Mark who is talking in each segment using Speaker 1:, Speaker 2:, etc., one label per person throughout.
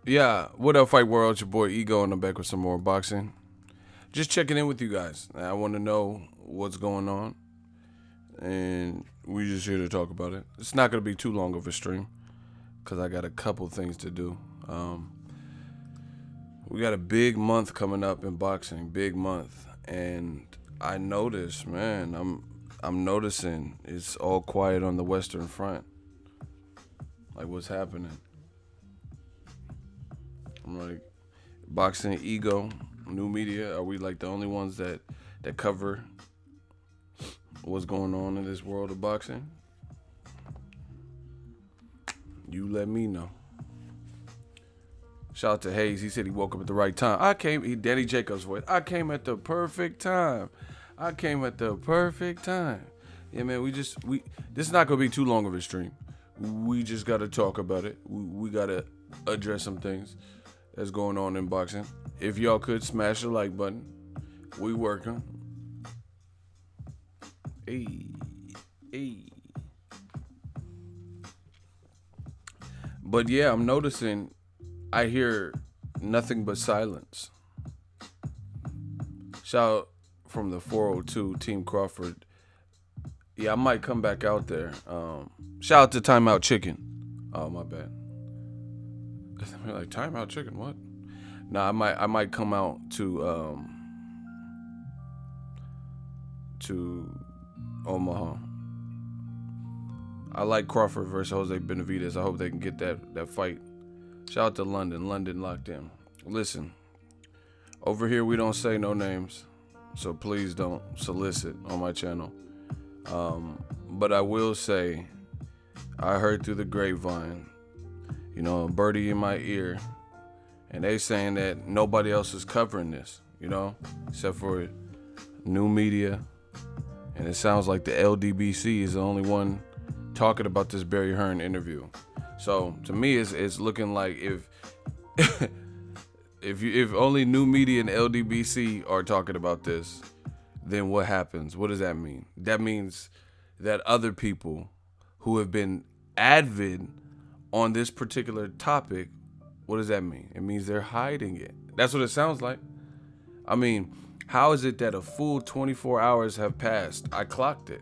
Speaker 1: Yeah, what up, Fight World? It's your boy Ego, and I'm back with some more boxing. Just checking in with you guys. I want to know what's going on, and we just here to talk about it. It's not going to be too long of a stream because I got a couple things to do. We got a big month coming up in boxing, big month, and I noticed, man, I'm noticing it's all quiet on the Western Front. Like, what's happening? I'm like, Boxingego, new media. Are we like the only ones that cover what's going on in this world of boxing? You let me know. Shout out to Hayes. He said he woke up at the right time. Danny Jacobs' voice. I came at the perfect time. I came at the perfect time. Yeah, man, this is not going to be too long of a stream. We just got to talk about it. We got to address some things that's going on in boxing. If y'all could smash the like button. We working. Hey. But yeah, I'm noticing I hear nothing but silence. Shout out from the 402 Team Crawford. Yeah, I might come back out there. Shout out to Timeout Chicken. Oh, my bad. I'm like, Timeout Chicken, what? Nah, I might come out to Omaha. I like Crawford versus Jose Benavidez. I hope they can get that fight. Shout out to London. London locked in. Listen, over here we don't say no names, so please don't solicit on my channel. But I will say, I heard through the grapevine, a birdie in my ear, and they saying that nobody else is covering this, except for new media. And it sounds like the LDBC is the only one talking about this Barry Hearn interview. So to me, it's looking like if only new media and LDBC are talking about this, then what happens? What does that mean? That means that other people who have been avid on this particular topic, what does that mean? It means they're hiding it. That's what it sounds like. I mean, how is it that a full 24 hours have passed? I clocked it,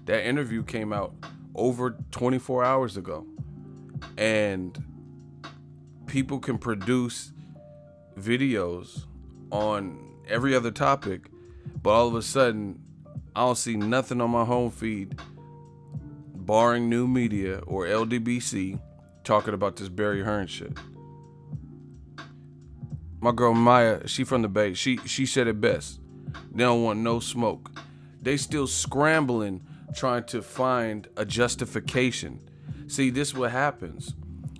Speaker 1: That interview came out over 24 hours ago. And people can produce videos on every other topic, but all of a sudden, I don't see nothing on my home feed, barring new media or LDBC, talking about this Barry Hearn shit. My girl Maya, she from the Bay, she said it best. They don't want no smoke. They still scrambling, trying to find a justification. See, this is what happens.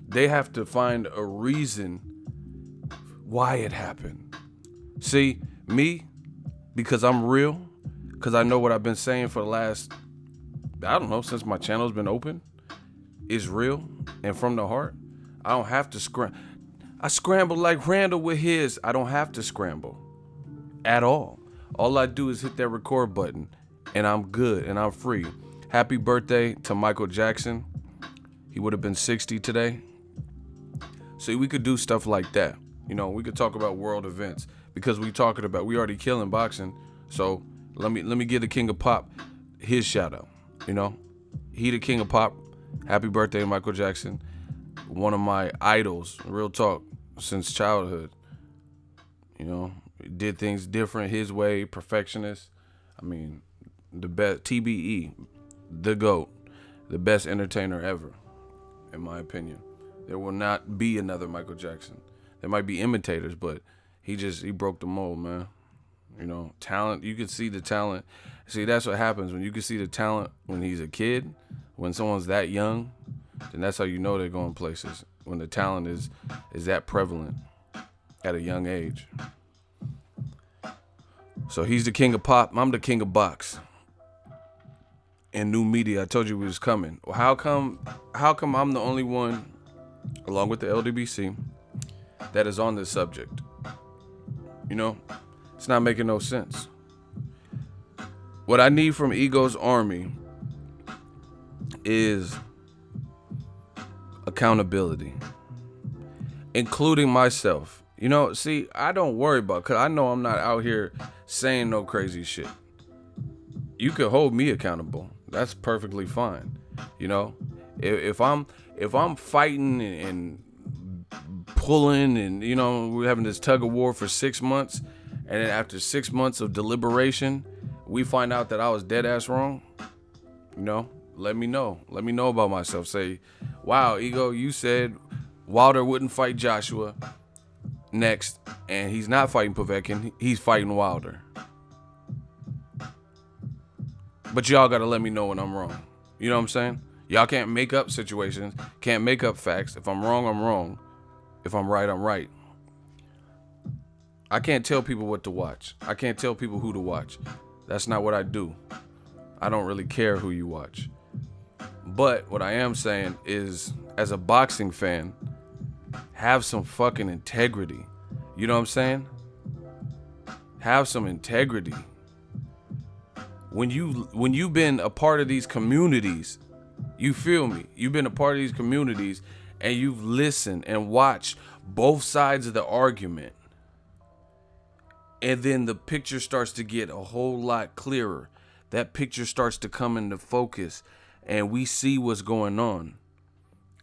Speaker 1: They have to find a reason why it happened. See, me, because I'm real, because I know what I've been saying for the last, since my channel's been open, is real and from the heart. I don't have to scramble. I scramble like Randall with his. I don't have to scramble at all. All I do is hit that record button and I'm good and I'm free. Happy birthday to Michael Jackson. He would have been 60 today. See, we could do stuff like that. We could talk about world events because we already killing boxing. So let me give the King of Pop his shout out. He the King of Pop. Happy birthday to Michael Jackson. One of my idols, real talk, since childhood. Did things different his way, perfectionist. I mean, the best, TBE, the GOAT, the best entertainer ever, in my opinion. There will not be another Michael Jackson. There might be imitators, but he broke the mold, man. Talent, you can see the talent. See, that's what happens when you can see the talent when he's a kid. When someone's that young, then that's how you know they're going places. When the talent is that prevalent at a young age. So he's the King of Pop. I'm the King of Box. And new media, I told you we was coming. Well, how come I'm the only one, along with the LDBC, that is on this subject? It's not making no sense. What I need from Ego's army is accountability. including myself. You know, see, I don't worry about, because I know I'm not out here saying no crazy shit. You can hold me accountable. That's perfectly fine. You know, if I'm fighting and pulling, and you know, we're having this tug of war for 6 months, and then after 6 months of deliberation, we find out that I was dead ass wrong. You know, let me know. Let me know about myself. Say, wow, Ego, you said Wilder wouldn't fight Joshua next, and he's not fighting Povetkin. He's fighting Wilder. But y'all gotta let me know when I'm wrong. You know what I'm saying? Y'all can't make up situations, can't make up facts. If I'm wrong, I'm wrong. If I'm right, I'm right. I can't tell people what to watch. I can't tell people who to watch. That's not what I do. I don't really care who you watch. But what I am saying is, as a boxing fan, have some fucking integrity. You know what I'm saying? Have some integrity. When you've been a part of these communities, you feel me? You've been a part of these communities and you've listened and watched both sides of the argument. And then the picture starts to get a whole lot clearer. That picture starts to come into focus and we see what's going on.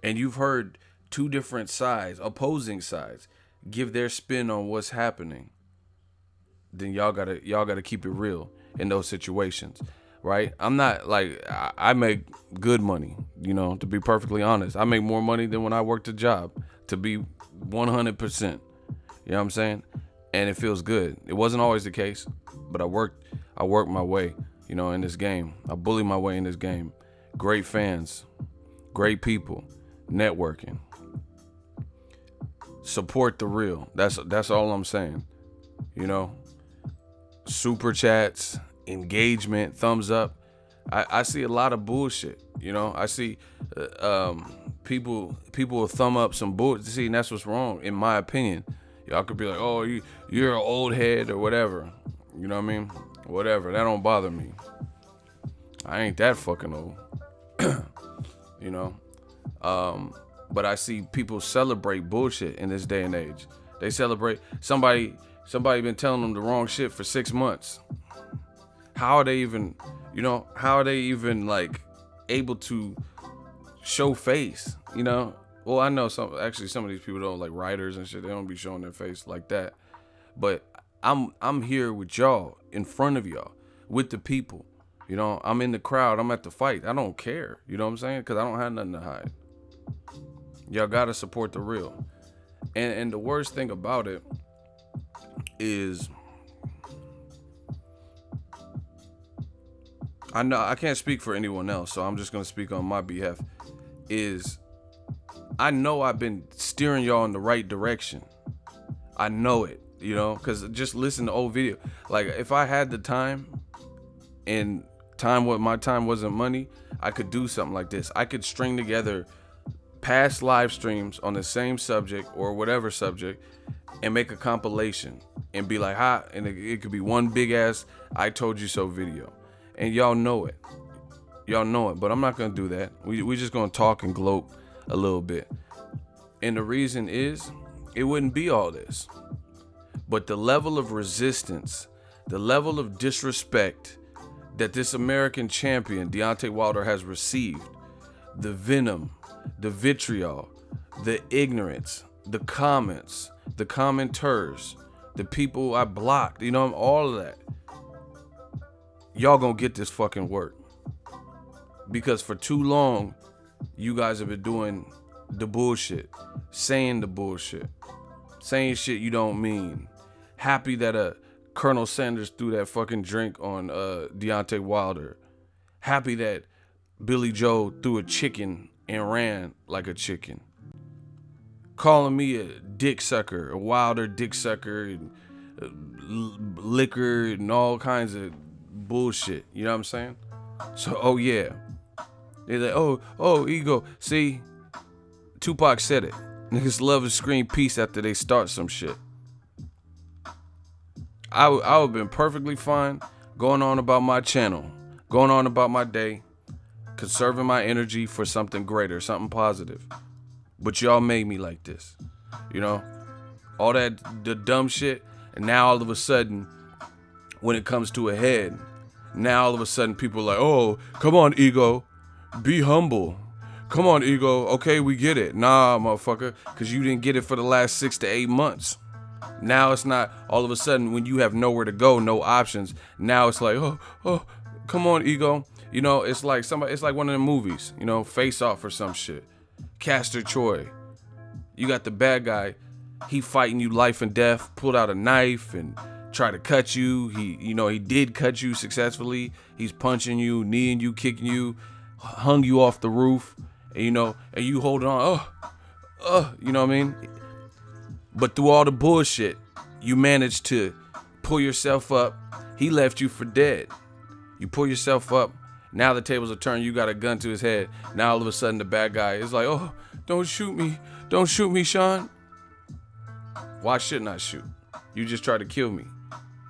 Speaker 1: And you've heard two different sides, opposing sides, give their spin on what's happening. Then y'all gotta keep it real in those situations, right? I'm not like, I make good money, you know, to be perfectly honest. I make more money than when I worked a job, to be 100%. You know what I'm saying? And it feels good. It wasn't always the case, but I worked my way, you know, in this game. I bullied my way in this game. Great fans, great people, networking. Support the real. That's all I'm saying. You know, super chats, engagement, thumbs up. I see a lot of bullshit. You know, I see people will thumb up some bullshit. See, and that's what's wrong, in my opinion. Y'all could be like, oh, you're an old head or whatever. You know what I mean? Whatever. That don't bother me. I ain't that fucking old. You know? But I see people celebrate bullshit in this day and age. They celebrate somebody been telling them the wrong shit for 6 months. How are they even like able to show face, you know? Well, I know some of these people don't, like writers and shit, they don't be showing their face like that. But I'm here with y'all, in front of y'all, with the people. You know, I'm in the crowd, I'm at the fight. I don't care, you know what I'm saying? Because I don't have nothing to hide. Y'all gotta support the real. And the worst thing about it is, I know I can't speak for anyone else, so I'm just gonna speak on my behalf. Is I know I've been steering y'all in the right direction. I know it, you know, because just listen to old video. Like, if I had the time, and my time wasn't money, I could do something like this. I could string together past live streams on the same subject or whatever subject and make a compilation and be like, ha, and it could be one big ass I told you so video. And y'all know it. But I'm not gonna do that. We just gonna talk and gloat a little bit. And the reason is, it wouldn't be all this. But the level of resistance, the level of disrespect that this American champion, Deontay Wilder, has received, the venom, the vitriol, the ignorance, the comments, the commenters, the people I blocked, you know, all of that. Y'all gonna get this fucking work. Because for too long, you guys have been doing the bullshit, saying the bullshit, saying shit you don't mean. Happy that Colonel Sanders threw that fucking drink on Deontay Wilder. Happy that Billy Joe threw a chicken and ran like a chicken. Calling me a dick sucker, a Wilder dick sucker, and liquor and all kinds of bullshit. You know what I'm saying? So, oh yeah. They're like, oh, ego. See, Tupac said it. Niggas love to scream peace after they start some shit. I would have been perfectly fine going on about my channel, going on about my day, conserving my energy for something greater, something positive. But y'all made me like this. You know, all that the dumb shit. And now all of a sudden, when it comes to a head, now all of a sudden people are like, oh, come on, ego, be humble. Come on, ego. Okay, we get it. Nah, motherfucker, because you didn't get it for the last 6 to 8 months. Now it's not all of a sudden when you have nowhere to go, no options. Now it's like, oh, come on, ego. You know, it's like one of the movies, you know, Face Off or some shit. Castor Troy. You got the bad guy. He fighting you life and death, pulled out a knife and tried to cut you. He did cut you successfully. He's punching you, kneeing you, kicking you, hung you off the roof, and you holding on, you know what I mean? But through all the bullshit, you managed to pull yourself up. He left you for dead. You pull yourself up. Now the tables are turned. You got a gun to his head. Now all of a sudden the bad guy is like, oh, don't shoot me. Don't shoot me, Sean. Why shouldn't I shoot? You just tried to kill me.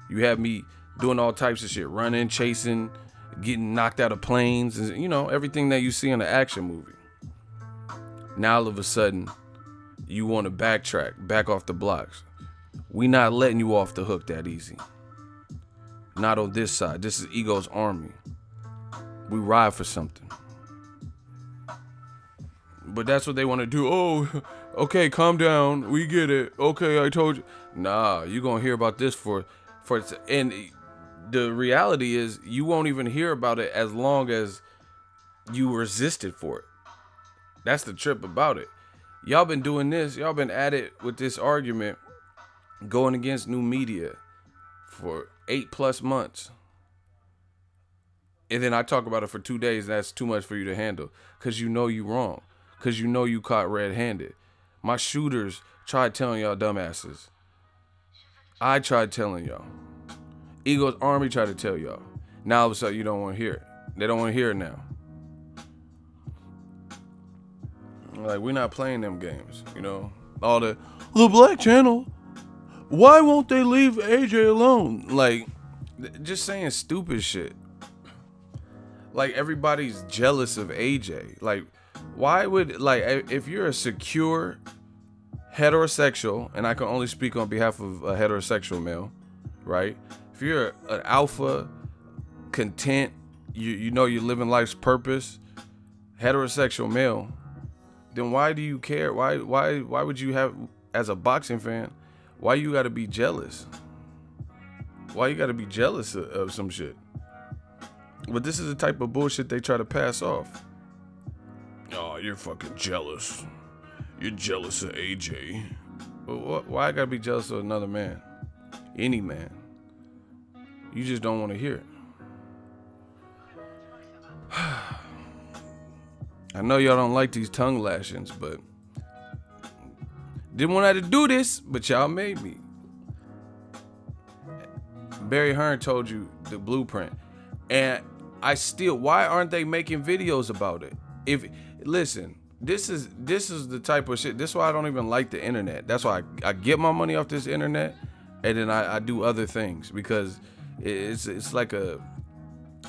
Speaker 1: You had me doing all types of shit. Running, chasing, getting knocked out of planes. And, you know, everything that you see in an action movie. Now all of a sudden, you want to backtrack, back off the blocks. We not letting you off the hook that easy. Not on this side. This is Ego's army. We ride for something. But that's what they want to do. Oh, okay, calm down. We get it. Okay, I told you. Nah, you gonna hear about this and the reality is you won't even hear about it as long as you resisted for it. That's the trip about it. Y'all been doing this. Y'all been at it with this argument going against new media for 8+ months. And then I talk about it for 2 days. And that's too much for you to handle because you know you wrong. Because you know you caught red-handed. My shooters tried telling y'all dumbasses. I tried telling y'all. Ego's army tried to tell y'all. Now all of a sudden you don't want to hear it. They don't want to hear it now. Like, we're not playing them games, you know. All the Black Channel, why won't they leave AJ alone? Like, just saying stupid shit. Like, everybody's jealous of AJ. Like, why would, like, if you're a secure heterosexual, and I can only speak on behalf of a heterosexual male, right? If you're an alpha, content, you know you're living life's purpose, heterosexual male, then why do you care? Why would you have, as a boxing fan, why you gotta be jealous? Why you gotta be jealous of some shit? But this is the type of bullshit they try to pass off. Oh, you're fucking jealous. You're jealous of AJ. Why I gotta be jealous of another man? Any man. You just don't want to hear it. I know y'all don't like these tongue lashings, but didn't want to do this, but y'all made me. Barry Hearn told you the blueprint, and why aren't they making videos about it? Listen, this is the type of shit. This is why I don't even like the internet. That's why I get my money off this internet, and then I do other things because it's like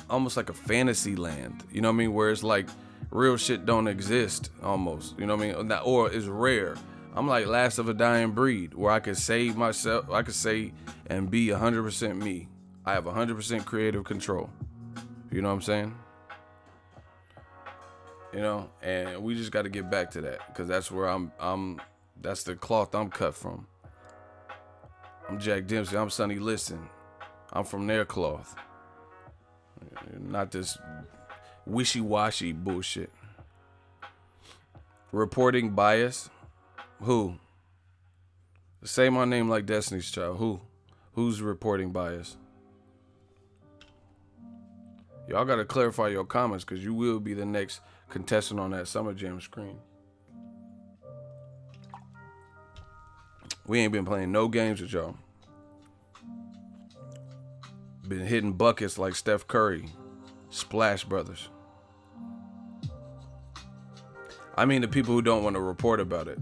Speaker 1: almost like a fantasy land. You know what I mean? Where it's like real shit don't exist almost. You know what I mean? Or it's rare. I'm like last of a dying breed where I could save myself. I could say and be 100% me. I have 100% creative control. You know what I'm saying? You know, and we just got to get back to that because that's where that's the cloth I'm cut from. I'm Jack Dempsey. I'm Sonny Liston. I'm from their cloth. Not this wishy-washy bullshit. Reporting bias. Who? Say my name like Destiny's Child. Who? Who's reporting bias? Y'all gotta clarify your comments because you will be the next contestant on that Summer Jam screen. We ain't been playing no games with y'all. Been hitting buckets like Steph Curry, Splash Brothers. I mean the people who don't want to report about it.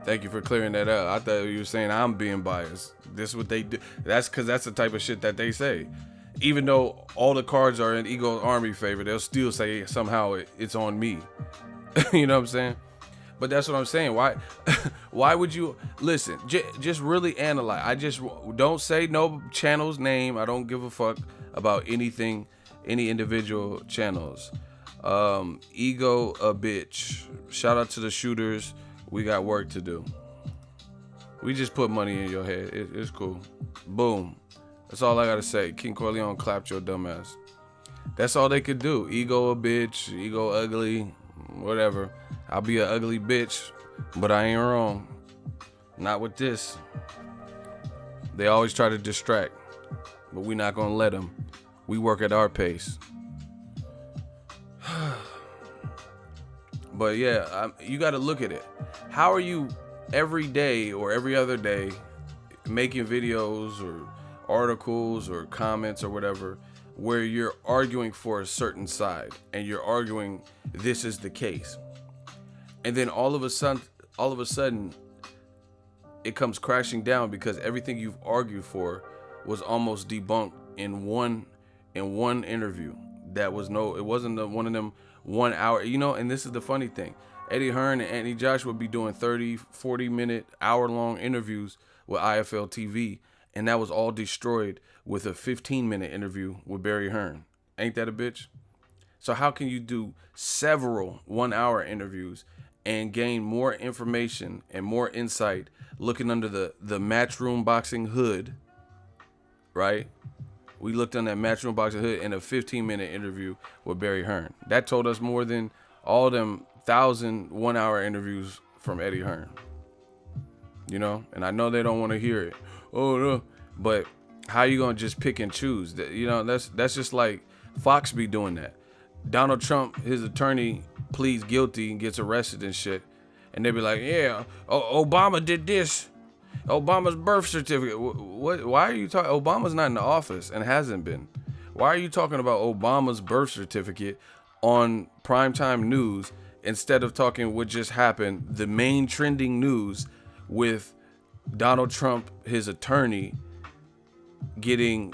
Speaker 1: Thank you for clearing that up. I thought you were saying I'm being biased. This is what they do. That's because that's the type of shit that they say. Even though all the cards are in Ego's Army favor, they'll still say somehow it's on me. You know what I'm saying? But that's what I'm saying. Why why would you listen? Just really analyze. I just don't say no channel's name. I don't give a fuck about anything, any individual channels. Ego a bitch. Shout out to the shooters. We got work to do. We just put money in your head. It's cool. Boom. That's all I gotta say. King Corleone clapped your dumb ass. That's all they could do. Ego a bitch. Ego ugly. Whatever. I'll be an ugly bitch, but I ain't wrong. Not with this. They always try to distract, but we not gonna let them. We work at our pace. But yeah, you got to look at it. How are you every day or every other day making videos or articles or comments or whatever where you're arguing for a certain side and you're arguing this is the case, and then all of a sudden it comes crashing down because everything you've argued for was almost debunked in one interview. It wasn't one of them 1 hour, and this is the funny thing. Eddie Hearn and Anthony Joshua would be doing 30, 40 minute, hour long interviews with IFL TV, and that was all destroyed with a 15-minute interview with Barry Hearn. Ain't that a bitch? So how can you do several 1 hour interviews and gain more information and more insight looking under the Matchroom Boxing hood, right? We looked on that Matchroom Boxing hood in a 15-minute interview with Barry Hearn. That told us more than all them 1,000 1 hour interviews from Eddie Hearn. And I know they don't want to hear it. Oh no, but how you gonna just pick and choose? That's just like Fox be doing that. Donald Trump, his attorney, pleads guilty and gets arrested and shit, and they be like, yeah, Obama did this. Obama's birth certificate. What? Why are you talking? Obama's not in the office and hasn't been. Why are you talking about Obama's birth certificate on primetime news instead of talking what just happened, the main trending news with Donald Trump, his attorney, getting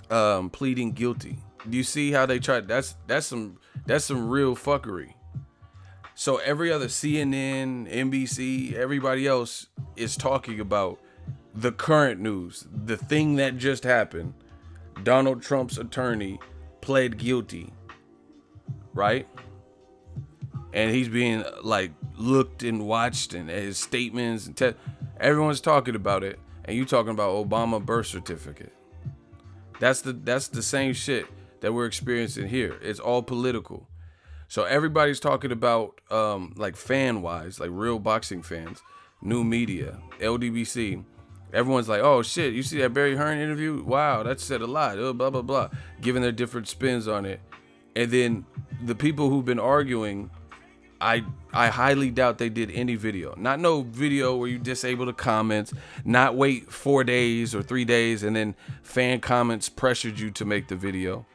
Speaker 1: pleading guilty? Do you see how they tried? That's some real fuckery. So every other CNN, NBC, everybody else is talking about the current news, the thing that just happened. Donald Trump's attorney pled guilty, right? And he's being like looked and watched, and his statements and everyone's talking about it, and you talking about Obama birth certificate. That's the same shit that we're experiencing here. It's all political. So everybody's talking about like fan wise, like real boxing fans, new media, LDBC. Everyone's like, oh shit, you see that Barry Hearn interview? Wow, that said a lot. Blah blah blah, giving their different spins on it. And then the people who've been arguing, I highly doubt they did any video. Not no video where you disable the comments, not wait 4 days or 3 days and then fan comments pressured you to make the video,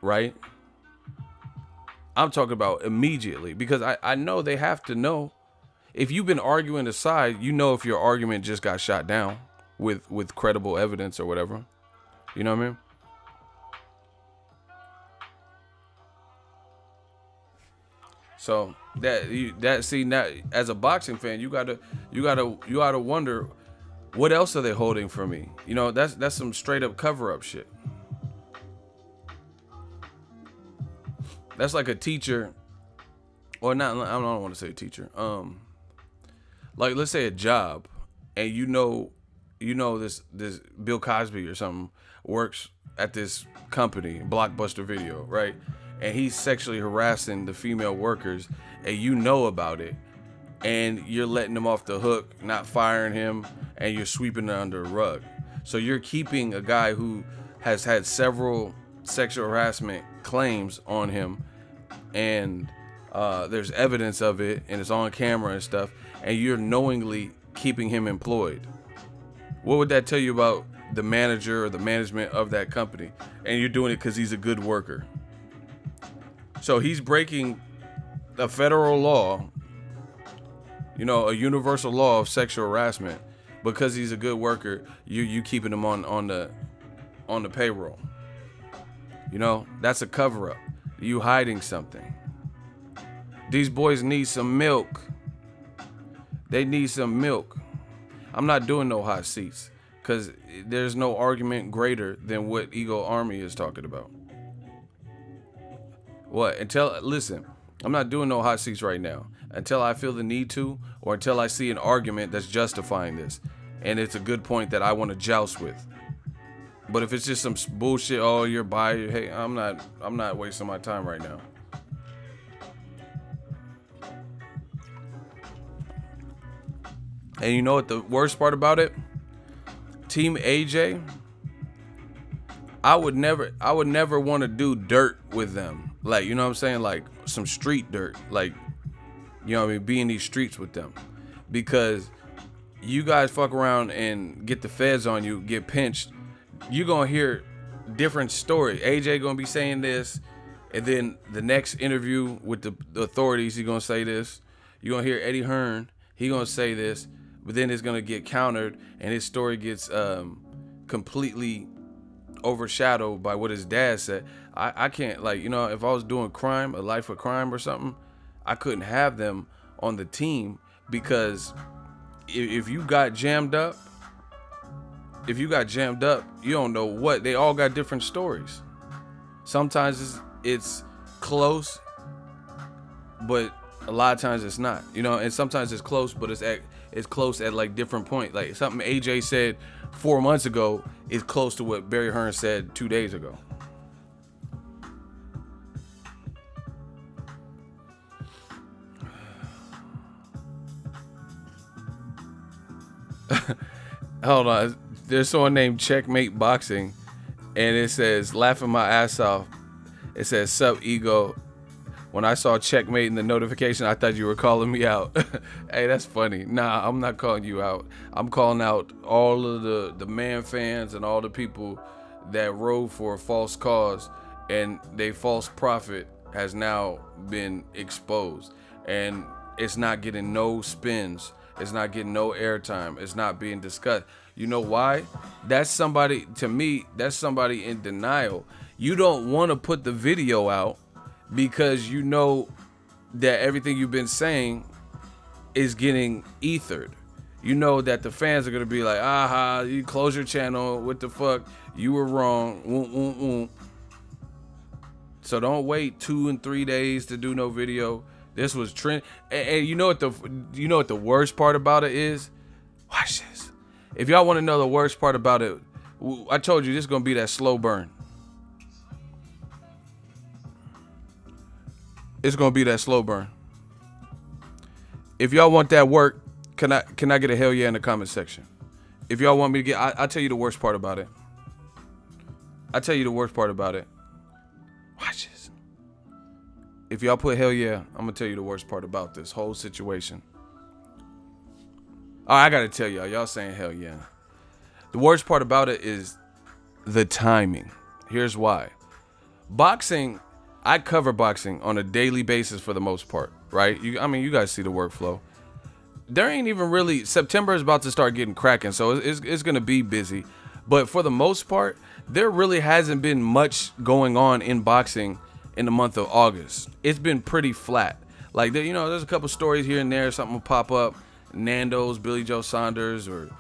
Speaker 1: right? I'm talking about immediately, because I know they have to know. If you've been arguing aside, you know if your argument just got shot down with credible evidence or whatever. You know what I mean? So now as a boxing fan, you gotta wonder, what else are they holding from me? That's some straight up cover up shit. That's like a teacher, or not. I don't want to say a teacher. Like let's say a job, and you know this Bill Cosby or something works at this company, Blockbuster Video, right? And he's sexually harassing the female workers, and you know about it, and you're letting him off the hook, not firing him, and you're sweeping it under the rug. So you're keeping a guy who has had several sexual harassment claims on him, and there's evidence of it, and it's on camera and stuff, and you're knowingly keeping him employed. What would that tell you about the manager or the management of that company? And you're doing it because he's a good worker. So he's breaking a federal law, a universal law of sexual harassment, because he's a good worker. You keeping him on the payroll. That's a cover up. You hiding something. These boys need some milk. They need some milk. I'm not doing no hot seats because there's no argument greater than what Ego Army is talking about. What? Listen, I'm not doing no hot seats right now until I feel the need to, or until I see an argument that's justifying this, and it's a good point that I want to joust with. But if it's just some bullshit, oh, you're biased, hey, I'm not wasting my time right now. And you know what the worst part about it? Team AJ, I would never want to do dirt with them. Like, you know what I'm saying? Like some street dirt. Like, you know what I mean? Be in these streets with them. Because you guys fuck around and get the feds on you, get pinched. You're going to hear different stories. AJ going to be saying this. And then the next interview with the authorities, he's going to say this. You're going to hear Eddie Hearn. He going to say this. But then it's going to get countered. And his story gets completely overshadowed by what his dad said. I can't, like, you know, if I was doing crime, a life of crime or something, I couldn't have them on the team, because if you got jammed up, you don't know what. They all got different stories. Sometimes it's close, but a lot of times it's not, you know, and sometimes it's close, but it's close at like different points. Like something AJ said 4 months ago is close to what Barry Hearn said 2 days ago. Hold on. There's someone named Checkmate Boxing, and it says, laughing my ass off. It says, sup, Ego. When I saw Checkmate in the notification, I thought you were calling me out. Hey, that's funny. Nah, I'm not calling you out. I'm calling out all of the man fans and all the people that rode for a false cause, and their false prophet has now been exposed. And it's not getting no spins. It's not getting no airtime. It's not being discussed. You know why? That's somebody, to me, that's somebody in denial. You don't want to put the video out because you know that everything you've been saying is getting ethered. You know that the fans are going to be like, aha, you close your channel. What the fuck? You were wrong. So don't wait 2 and 3 days to do no video. This was trend. And you know what the worst part about it is? Watch this. If y'all want to know the worst part about it, I told you this is going to be that slow burn. It's going to be that slow burn. If y'all want that work, can I get a hell yeah in the comment section? If y'all want me to get, I'll tell you the worst part about it. Watch this. If y'all put hell yeah, I'm going to tell you the worst part about this whole situation. All right, I got to tell y'all saying hell yeah. The worst part about it is the timing. Here's why. Boxing, I cover boxing on a daily basis for the most part, right? You guys see the workflow. There ain't even really, September is about to start getting cracking, so it's going to be busy. But for the most part, there really hasn't been much going on in boxing in the month of August. It's been pretty flat. Like, you know, there's a couple stories here and there, something will pop up. Nando's, Billy Joe Saunders, or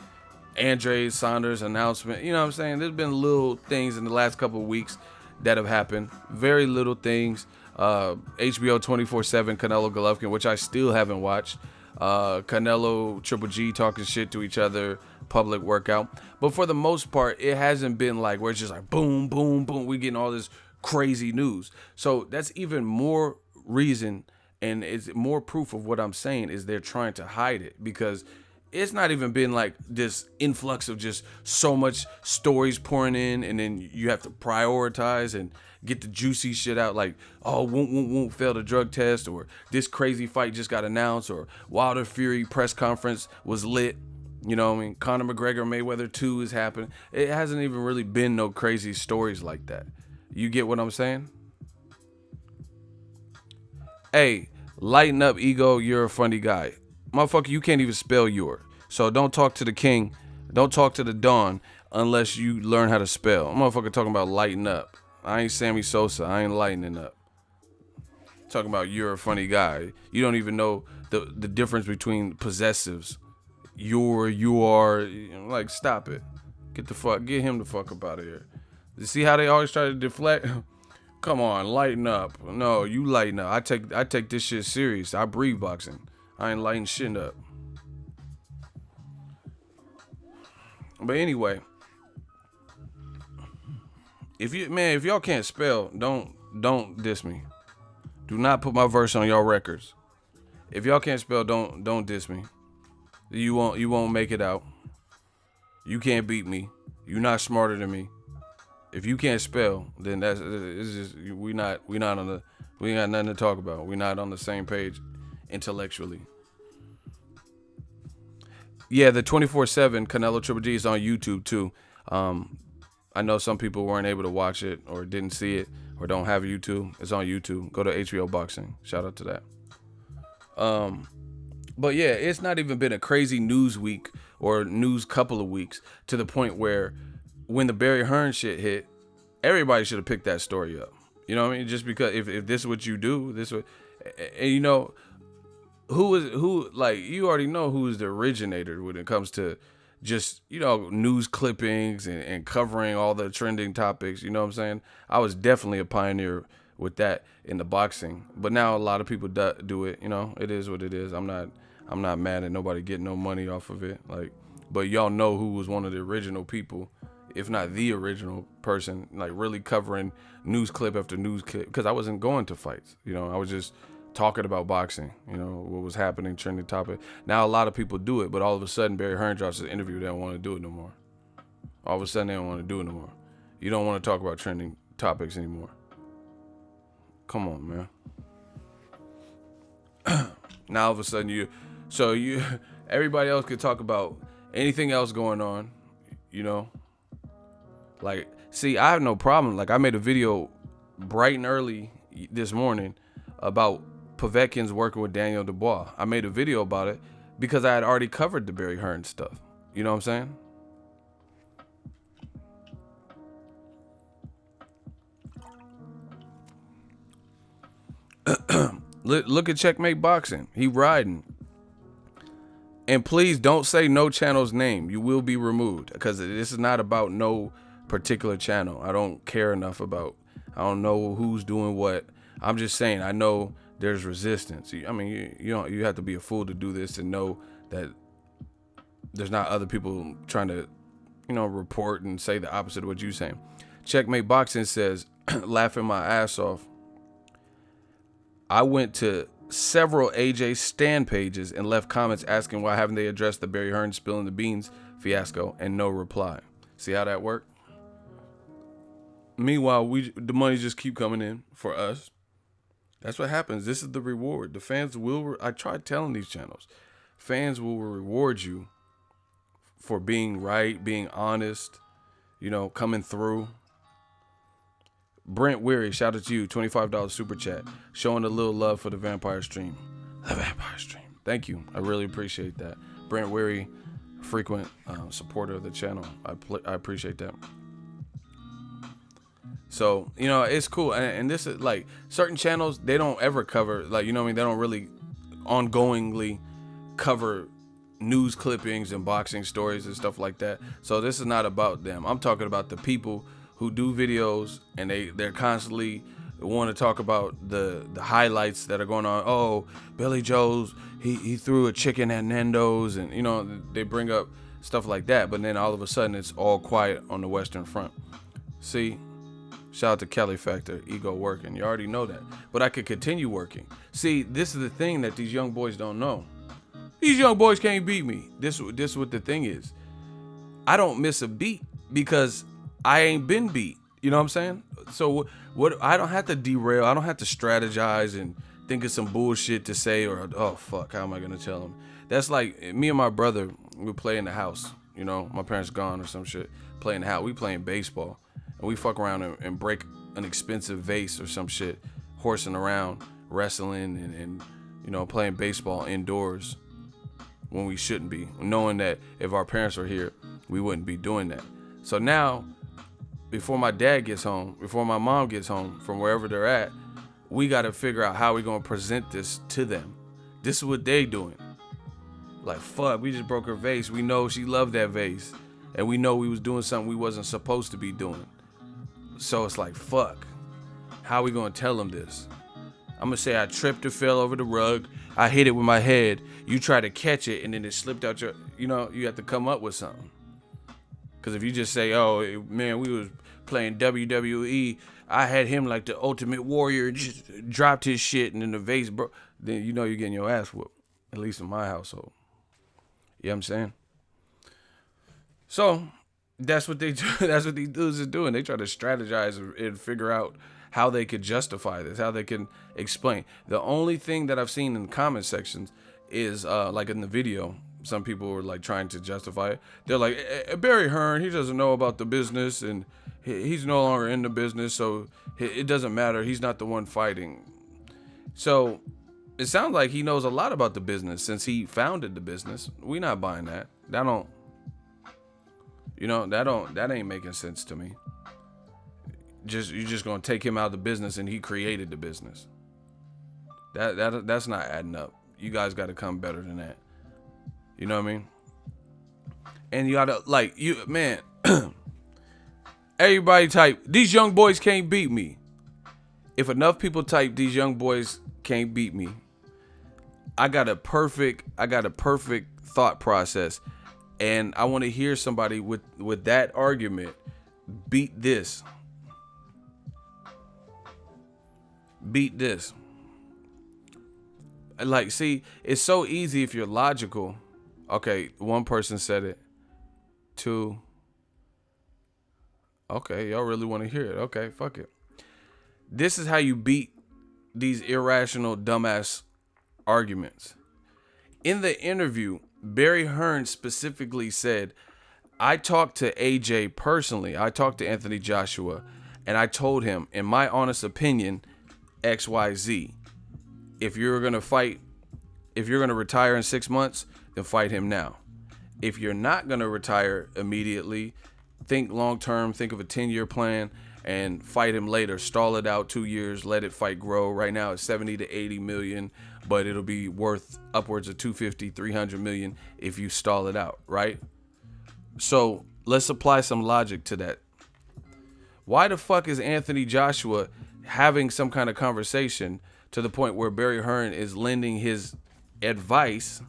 Speaker 1: Andre Saunders announcement. You know what I'm saying? There's been little things in the last couple of weeks that have happened. Very little things. HBO 24/7 Canelo Golovkin, which I still haven't watched. Canelo, Triple G talking shit to each other, public workout. But for the most part, it hasn't been like where it's just like boom, boom, boom. We getting all this crazy news. So that's even more reason, and it's more proof of what I'm saying is they're trying to hide it, because it's not even been like this influx of just so much stories pouring in, and then you have to prioritize and get the juicy shit out, like, oh, won't fail the drug test, or this crazy fight just got announced, or Wilder Fury press conference was lit. You know what I mean? Conor McGregor Mayweather 2 is happening. It hasn't even really been no crazy stories like that. You get what I'm saying? Hey, lighten up, Ego. You're a funny guy. Motherfucker, you can't even spell Youre. So don't talk to the king. Don't talk to the Don unless you learn how to spell. Motherfucker talking about lighten up. I ain't Sammy Sosa. I ain't lightening up. Talking about you're a funny guy. You don't even know the difference between possessives. You are, like, stop it. Get him the fuck up out of here. You see how they always try to deflect? Come on, lighten up. No, you lighten up. I take this shit serious. I breathe boxing. I ain't lighting shit up. But anyway, if y'all can't spell, don't diss me. Do not put my verse on y'all records. If y'all can't spell, don't diss me. You won't make it out. You can't beat me. You're not smarter than me. If you can't spell, then it's just we ain't got nothing to talk about. We're not on the same page intellectually. Yeah, the 24/7 Canelo Triple G is on YouTube too. I know some people weren't able to watch it or didn't see it or don't have YouTube. It's on YouTube. Go to HBO Boxing. Shout out to that. But yeah, it's not even been a crazy news week or news couple of weeks to the point where when the Barry Hearn shit hit, everybody should have picked that story up. You know what I mean? Just because if this is what you do, and you know, you already know who is the originator when it comes to just, you know, news clippings and covering all the trending topics. You know what I'm saying? I was definitely a pioneer with that in the boxing, but now a lot of people do it. You know, it is what it is. I'm not mad at nobody getting no money off of it. Like, but y'all know who was one of the original people, if not the original person, like really covering news clip after news clip, because I wasn't going to fights. You know, I was just talking about boxing, you know, what was happening, trending topic. Now a lot of people do it, but all of a sudden Barry Hearn drops an interview, they don't want to do it no more. All of a sudden they don't want to do it no more. You don't want to talk about trending topics anymore. Come on, man. Now all of a sudden everybody else could talk about anything else going on, you know. Like, see, I have no problem. Like, I made a video bright and early this morning about Povetkin's working with Daniel Dubois. I made a video about it because I had already covered the Barry Hearn stuff. You know what I'm saying? Look at Checkmate Boxing. He riding. And please don't say no channel's name. You will be removed, because this is not about no particular channel. I don't care enough about. I don't know who's doing what. I'm just saying, I know there's resistance. I mean, you have to be a fool to do this and know that there's not other people trying to, you know, report and say the opposite of what you're saying. Checkmate Boxing says, laughing my ass off, I went to several AJ Stan pages and left comments asking why haven't they addressed the Barry Hearn spilling the beans fiasco, and no reply. See how that worked? Meanwhile, the money just keep coming in for us. That's what happens. This is the reward. The fans will. I tried telling these channels, fans will reward you for being right, being honest, you know, coming through. Brent Weary, shout out to you, $25 super chat, showing a little love for the Vampire Stream. The Vampire Stream. Thank you. I really appreciate that. Brent Weary, frequent supporter of the channel. I appreciate that. So, you know, it's cool. And this is like certain channels, they don't ever cover, like, you know what I mean? They don't really ongoingly cover news clippings and boxing stories and stuff like that. So this is not about them. I'm talking about the people who do videos and they're constantly want to talk about the highlights that are going on. Oh, Billy Joe's, he threw a chicken at Nando's, and, you know, they bring up stuff like that. But then all of a sudden it's all quiet on the Western Front. See? Shout out to Kelly Factor, ego working. You already know that. But I could continue working. See, this is the thing that these young boys don't know. These young boys can't beat me. This is what the thing is. I don't miss a beat because I ain't been beat. You know what I'm saying? So what? I don't have to derail. I don't have to strategize and think of some bullshit to say, or, oh, fuck, how am I going to tell them? That's like me and my brother, we play in the house. You know, my parents gone or some shit. Play in the house. We playing baseball. And we fuck around and break an expensive vase or some shit, horsing around, wrestling, and you know, playing baseball indoors when we shouldn't be, knowing that if our parents were here, we wouldn't be doing that. So now, before my dad gets home, before my mom gets home from wherever they're at, we got to figure out how we going to present this to them. This is what they doing. Like, fuck, we just broke her vase. We know she loved that vase. And we know we was doing something we wasn't supposed to be doing. So it's like, fuck. How we going to tell them this? I'm going to say I tripped or fell over the rug. I hit it with my head. You try to catch it and then it slipped out your, you know, you have to come up with something. Because if you just say, oh, man, we was playing WWE. I had him like the Ultimate Warrior, just dropped his shit and then the vase broke. Then you know you're getting your ass whooped. At least in my household. You know what I'm saying? So that's what they do. That's what these dudes are doing. They try to strategize and figure out how they could justify this, how they can explain. The only thing that I've seen in the comment sections is like in the video, some people were like trying to justify it. They're like, Barry Hearn, he doesn't know about the business and he's no longer in the business, so it doesn't matter. He's not the one fighting. So it sounds like he knows a lot about the business since he founded the business. We not buying that. That don't, you know, that ain't making sense to me. You're just gonna take him out of the business and he created the business. That's not adding up. You guys got to come better than that. You know what I mean? And you gotta man. Everybody type, these young boys can't beat me. If enough people type, these young boys can't beat me, I got a perfect thought process, and I want to hear somebody with that argument beat this. Beat this. Like, see, it's so easy if you're logical. Okay, one person said it. Two. Okay, y'all really want to hear it. Okay, fuck it. This is how you beat these irrational, dumbass arguments. In the interview, Barry Hearn specifically said, I talked to AJ personally. I talked to Anthony Joshua, and I told him, in my honest opinion, XYZ. If you're going to retire in 6 months, then fight him now. If you're not going to retire immediately, think long term, think of a 10-year plan and fight him later. Stall it out 2 years, let it fight grow. Right now it's 70 to 80 million, but it'll be worth upwards of 250, 300 million if you stall it out, right? So let's apply some logic to that. Why the fuck is Anthony Joshua having some kind of conversation to the point where Barry Hearn is lending his advice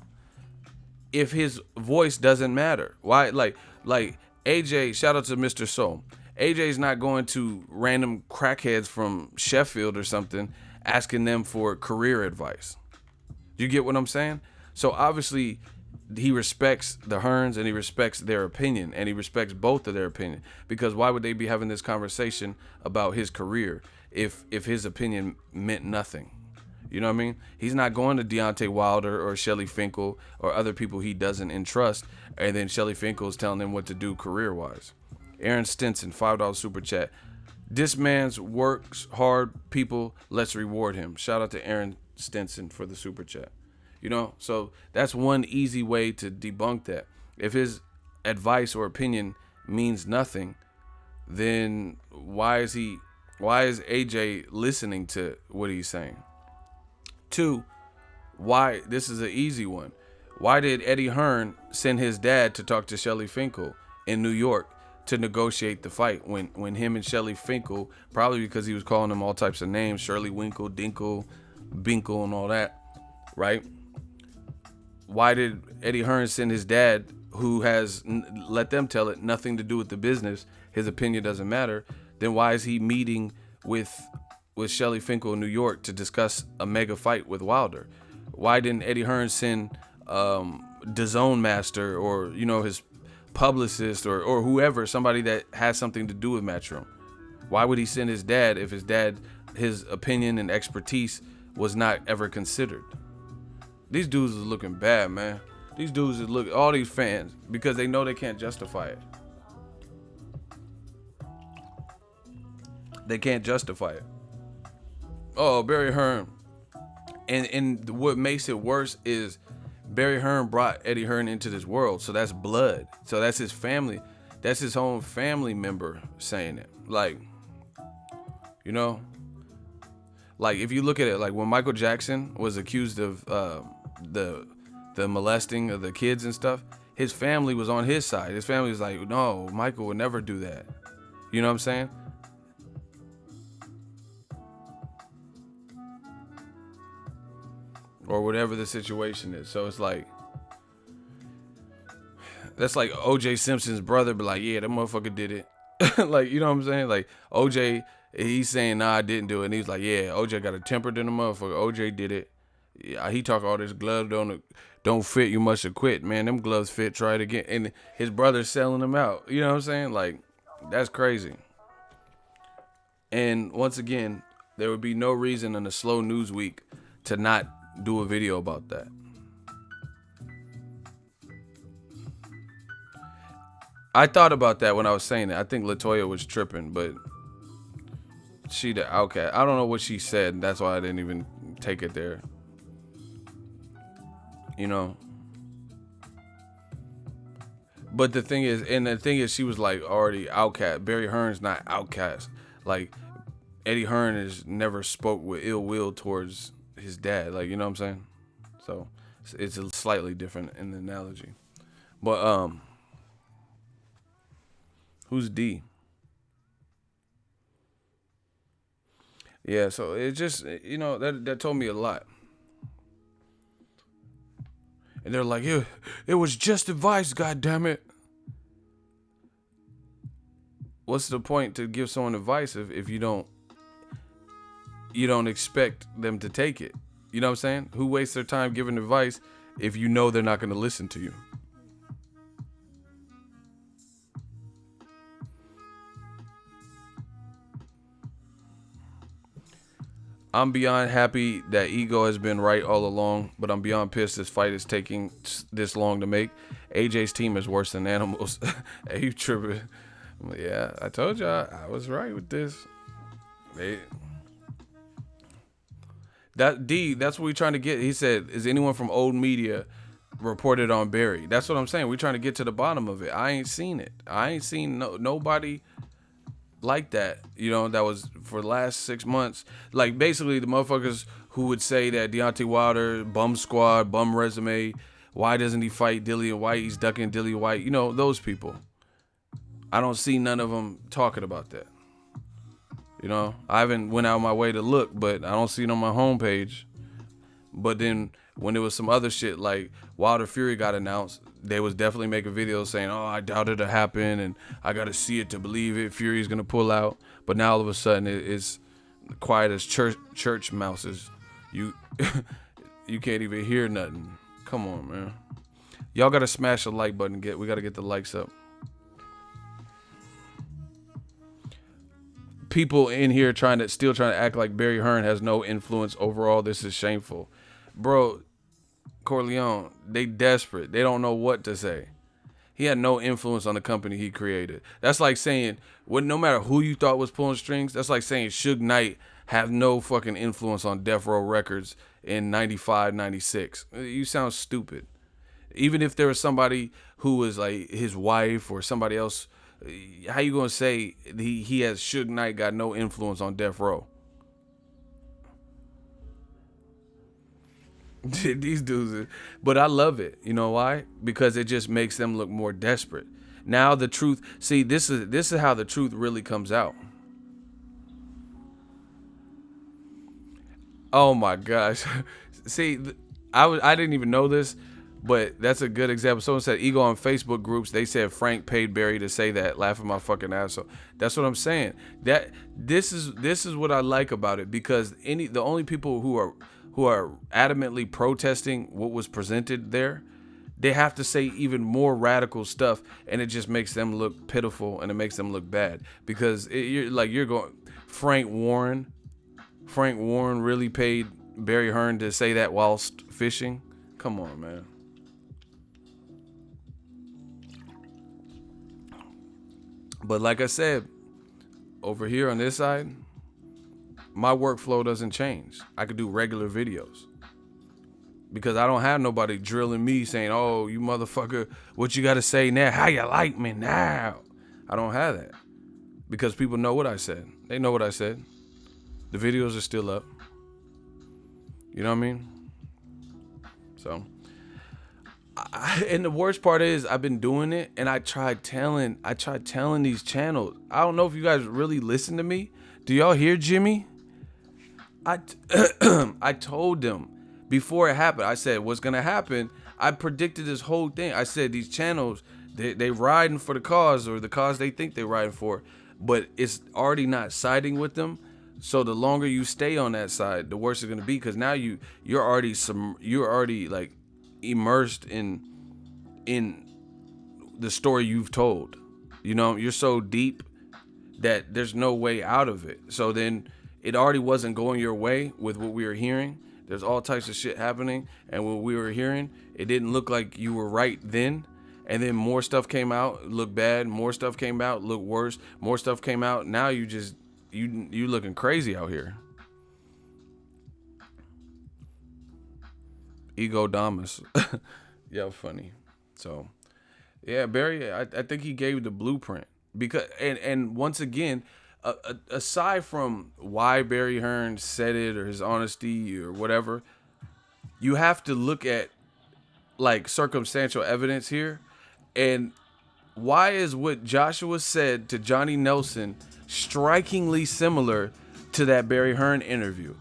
Speaker 1: if his voice doesn't matter? Why, like AJ, shout out to Mr. Soul. AJ's not going to random crackheads from Sheffield or something asking them for career advice. You get what I'm saying? So obviously he respects the Hearns and he respects their opinion, and he respects both of their opinion, because why would they be having this conversation about his career if his opinion meant nothing? You know what I mean? He's not going to Deontay Wilder or Shelly Finkel or other people he doesn't entrust, and then Shelly Finkel's telling him what to do career-wise. Aaron Stinson, $5 super chat. This man's works hard, people, let's reward him. Shout out to Aaron Stinson for the super chat. You know, so that's one easy way to debunk that. If his advice or opinion means nothing, then why is AJ listening to what he's saying? Two, why, this is an easy one. Why did Eddie Hearn send his dad to talk to Shelly Finkel in New York to negotiate the fight when him and Shelly Finkel, probably because he was calling them all types of names, Shirley Winkle, Dinkle, Binkle, and all that, right? Why did Eddie Hearn send his dad, who has, let them tell it, nothing to do with the business, his opinion doesn't matter? Then why is he meeting with Shelly Finkel in New York to discuss a mega fight with Wilder? Why didn't Eddie Hearn send DAZN Master or, you know, his publicist or whoever, somebody that has something to do with Matchroom? Why would he send his dad if his opinion and expertise was not ever considered? These dudes is looking bad, man. These dudes is all these fans, because they know they can't justify it. They can't justify it. Oh, Barry Hearn. And what makes it worse is Barry Hearn brought Eddie Hearn into this world. So that's blood. So that's his family. That's his own family member saying it. Like, you know, Like if you look at it, like when Michael Jackson was accused of the molesting of the kids and stuff, his family was on his side. His family was like, no, Michael would never do that. You know what I'm saying? Or whatever the situation is. So it's like, that's like OJ Simpson's brother, but like, yeah, that motherfucker did it. Like, you know what I'm saying? Like OJ, he's saying, nah, I didn't do it. And he's like, yeah, OJ got a temper than a motherfucker. OJ did it. Yeah, he talk all this glove don't fit, you must have quit. Man, them gloves fit, try it again. And his brother's selling them out. You know what I'm saying? Like, that's crazy. And once again, there would be no reason in a slow news week to not do a video about that. I thought about that when I was saying it. I think LaToya was tripping, but she the outcast. I don't know what she said. That's why I didn't even take it there. You know. But the thing is, she was like already outcast. Barry Hearn's not outcast. Like Eddie Hearn has never spoke with ill will towards his dad. Like, you know what I'm saying? So it's a slightly different in the analogy. But who's D? Yeah, so it just, you know, that told me a lot. And they're like, it was just advice, goddammit. What's the point to give someone advice if you don't expect them to take it? You know what I'm saying? Who wastes their time giving advice if you know they're not going to listen to you? I'm beyond happy that Ego has been right all along, but I'm beyond pissed this fight is taking this long to make. AJ's team is worse than animals. Hey, you tripping. Yeah, I told you I was right with this. That's what we're trying to get. He said, is anyone from old media reported on Barry? That's what I'm saying. We're trying to get to the bottom of it. I ain't seen it. I ain't seen nobody like that, you know, that was for the last 6 months. Like basically the motherfuckers who would say that Deontay Wilder, bum squad, bum resume, why doesn't he fight Dillian White? He's ducking Dillian White. You know, those people. I don't see none of them talking about that. You know, I haven't went out of my way to look, but I don't see it on my homepage. But then when there was some other shit like Wilder Fury got announced, they was definitely making videos saying, oh, I doubt it'll happen and I got to see it to believe it. Fury's going to pull out. But now all of a sudden it's quiet as church mouses. You can't even hear nothing. Come on, man. Y'all got to smash the like button. We got to get the likes up. People in here still trying to act like Barry Hearn has no influence overall. This is shameful. Bro, Corleone, they desperate. They don't know what to say. He had no influence on the company he created. That's like saying, no matter who you thought was pulling strings, that's like saying Suge Knight have no fucking influence on Death Row Records in 95, 96. You sound stupid. Even if there was somebody who was like his wife or somebody else, how you gonna say he has Suge Knight got no influence on Death Row? These dudes, but I love it. You know why? Because it just makes them look more desperate. Now the truth. See, this is how the truth really comes out. Oh my gosh. See, I didn't even know this, but that's a good example. Someone said Ego on Facebook groups. They said Frank paid Barry to say that. Laughing my fucking ass off. That's what I'm saying. That this is what I like about it, because the only people who are adamantly protesting what was presented there, they have to say even more radical stuff, and it just makes them look pitiful and it makes them look bad, because you're going Frank Warren really paid Barry Hearn to say that whilst fishing. Come on, man. But like I said, over here on this side, my workflow doesn't change. I could do regular videos because I don't have nobody drilling me saying, oh, you motherfucker, what you got to say now? How you like me now? I don't have that because people know what I said. They know what I said. The videos are still up. You know what I mean? So, and the worst part is I've been doing it, and I tried telling these channels. I don't know if you guys really listen to me. Do y'all hear Jimmy? I told them before it happened. I said what's gonna happen. I predicted this whole thing. I said these channels, they riding for the cause, or the cause they think they riding for, but it's already not siding with them. So the longer you stay on that side, the worse it's gonna be, because now you're already like immersed in the story you've told. You know, you're so deep that there's no way out of it. So then it already wasn't going your way with what we were hearing. There's all types of shit happening, and what we were hearing, it didn't look like you were right then. And then more stuff came out, looked bad. More stuff came out, looked worse. More stuff came out. Now you looking crazy out here. Ego Damas. Yeah, funny. So, yeah, Barry, I think he gave the blueprint, because and once again, aside from why Barry Hearn said it, or his honesty, or whatever, you have to look at like circumstantial evidence here. And why is what Joshua said to Johnny Nelson strikingly similar to that Barry Hearn interview?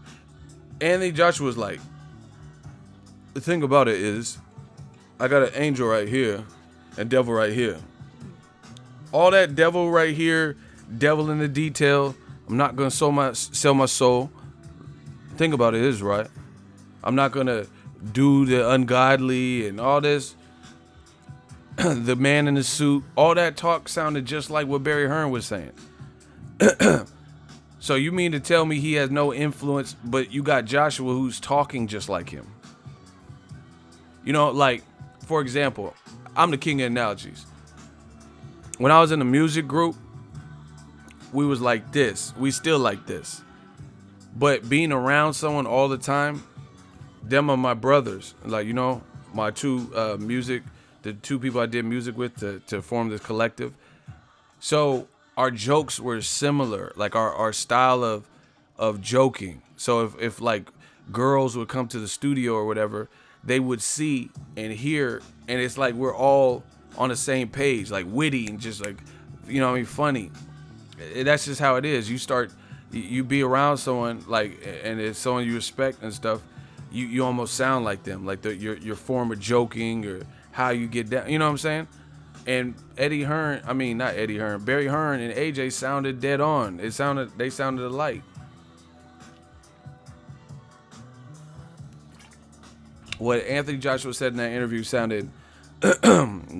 Speaker 1: Anthony Joshua was like, the thing about it is, I got an angel right here and devil right here. All that devil right here, devil in the detail. I'm not gonna sell my soul. Thing about it is, right, I'm not gonna do the ungodly and all this. The man in the suit, all that talk sounded just like what Barry Hearn was saying. So you mean to tell me he has no influence, but you got Joshua who's talking just like him? You know, like, for example, I'm the king of analogies. When I was in the music group, we was like this. We still like this. But being around someone all the time, them are my brothers. Like, you know, my two the two people I did music with to form this collective. So our jokes were similar, like our style of joking. So if like girls would come to the studio or whatever, they would see and hear, and it's like we're all on the same page, like witty and just like, you know what I mean, funny. That's just how it is. You be around someone like, and it's someone you respect and stuff, you almost sound like them, like your form of joking or how you get down, you know what I'm saying? And Barry Hearn and AJ sounded dead on. They sounded alike. What Anthony Joshua said in that interview sounded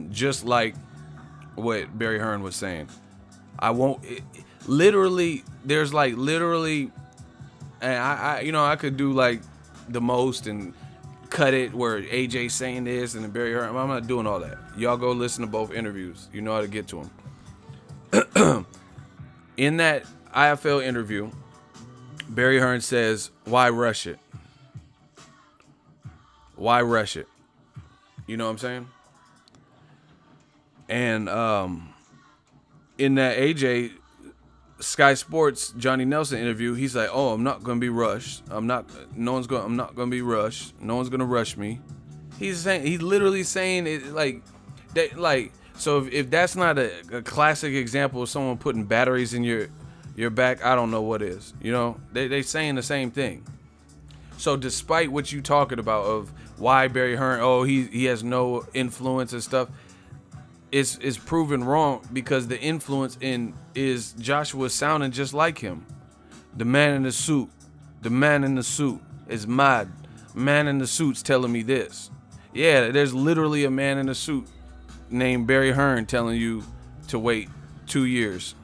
Speaker 1: just like what Barry Hearn was saying. And I could do like the most and cut it where AJ saying this and then Barry Hearn. I'm not doing all that. Y'all go listen to both interviews. You know how to get to them. In that IFL interview, Barry Hearn says, "Why rush it? Why rush it?" You know what I'm saying? And in that AJ Sky Sports Johnny Nelson interview, he's like, "Oh, I'm not gonna be rushed. I'm not gonna be rushed. No one's gonna rush me." He's literally saying it like that. Like, so if that's not a classic example of someone putting batteries in your back, I don't know what is. You know, they saying the same thing. So despite what you talking about of why Barry Hearn, he has no influence and stuff, is proven wrong, because the influence is Joshua sounding just like him. The man in the suit is mad. Man in the suit's telling me this. Yeah, there's literally a man in a suit named Barry Hearn telling you to wait 2 years.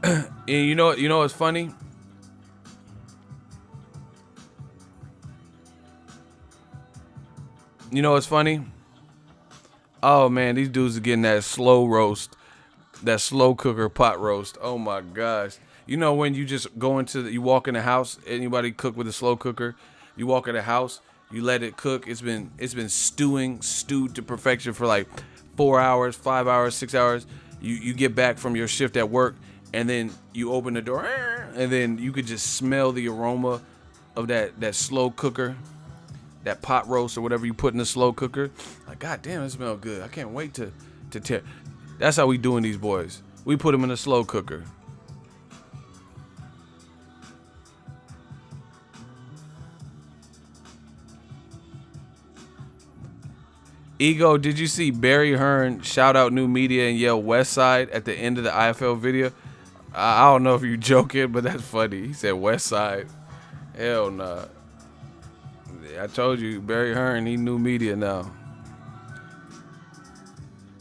Speaker 1: And you know what's funny? You know what's funny? Oh man, these dudes are getting that slow roast, that slow cooker pot roast. Oh my gosh. You know when you just go you walk in the house, anybody cook with a slow cooker? You walk in the house, you let it cook. It's been stewed to perfection for like 4 hours, 5 hours, 6 hours. You get back from your shift at work, and then you open the door, and then you could just smell the aroma of that slow cooker, that pot roast or whatever you put in the slow cooker. Like, God damn, it smells good. I can't wait to tear. That's how we doing these boys. We put them in a slow cooker. Ego, did you see Barry Hearn shout out new media and yell West Side at the end of the IFL video? I don't know if you're joking, but that's funny. He said West Side. Hell nah. I told you, Barry Hearn, he new media now.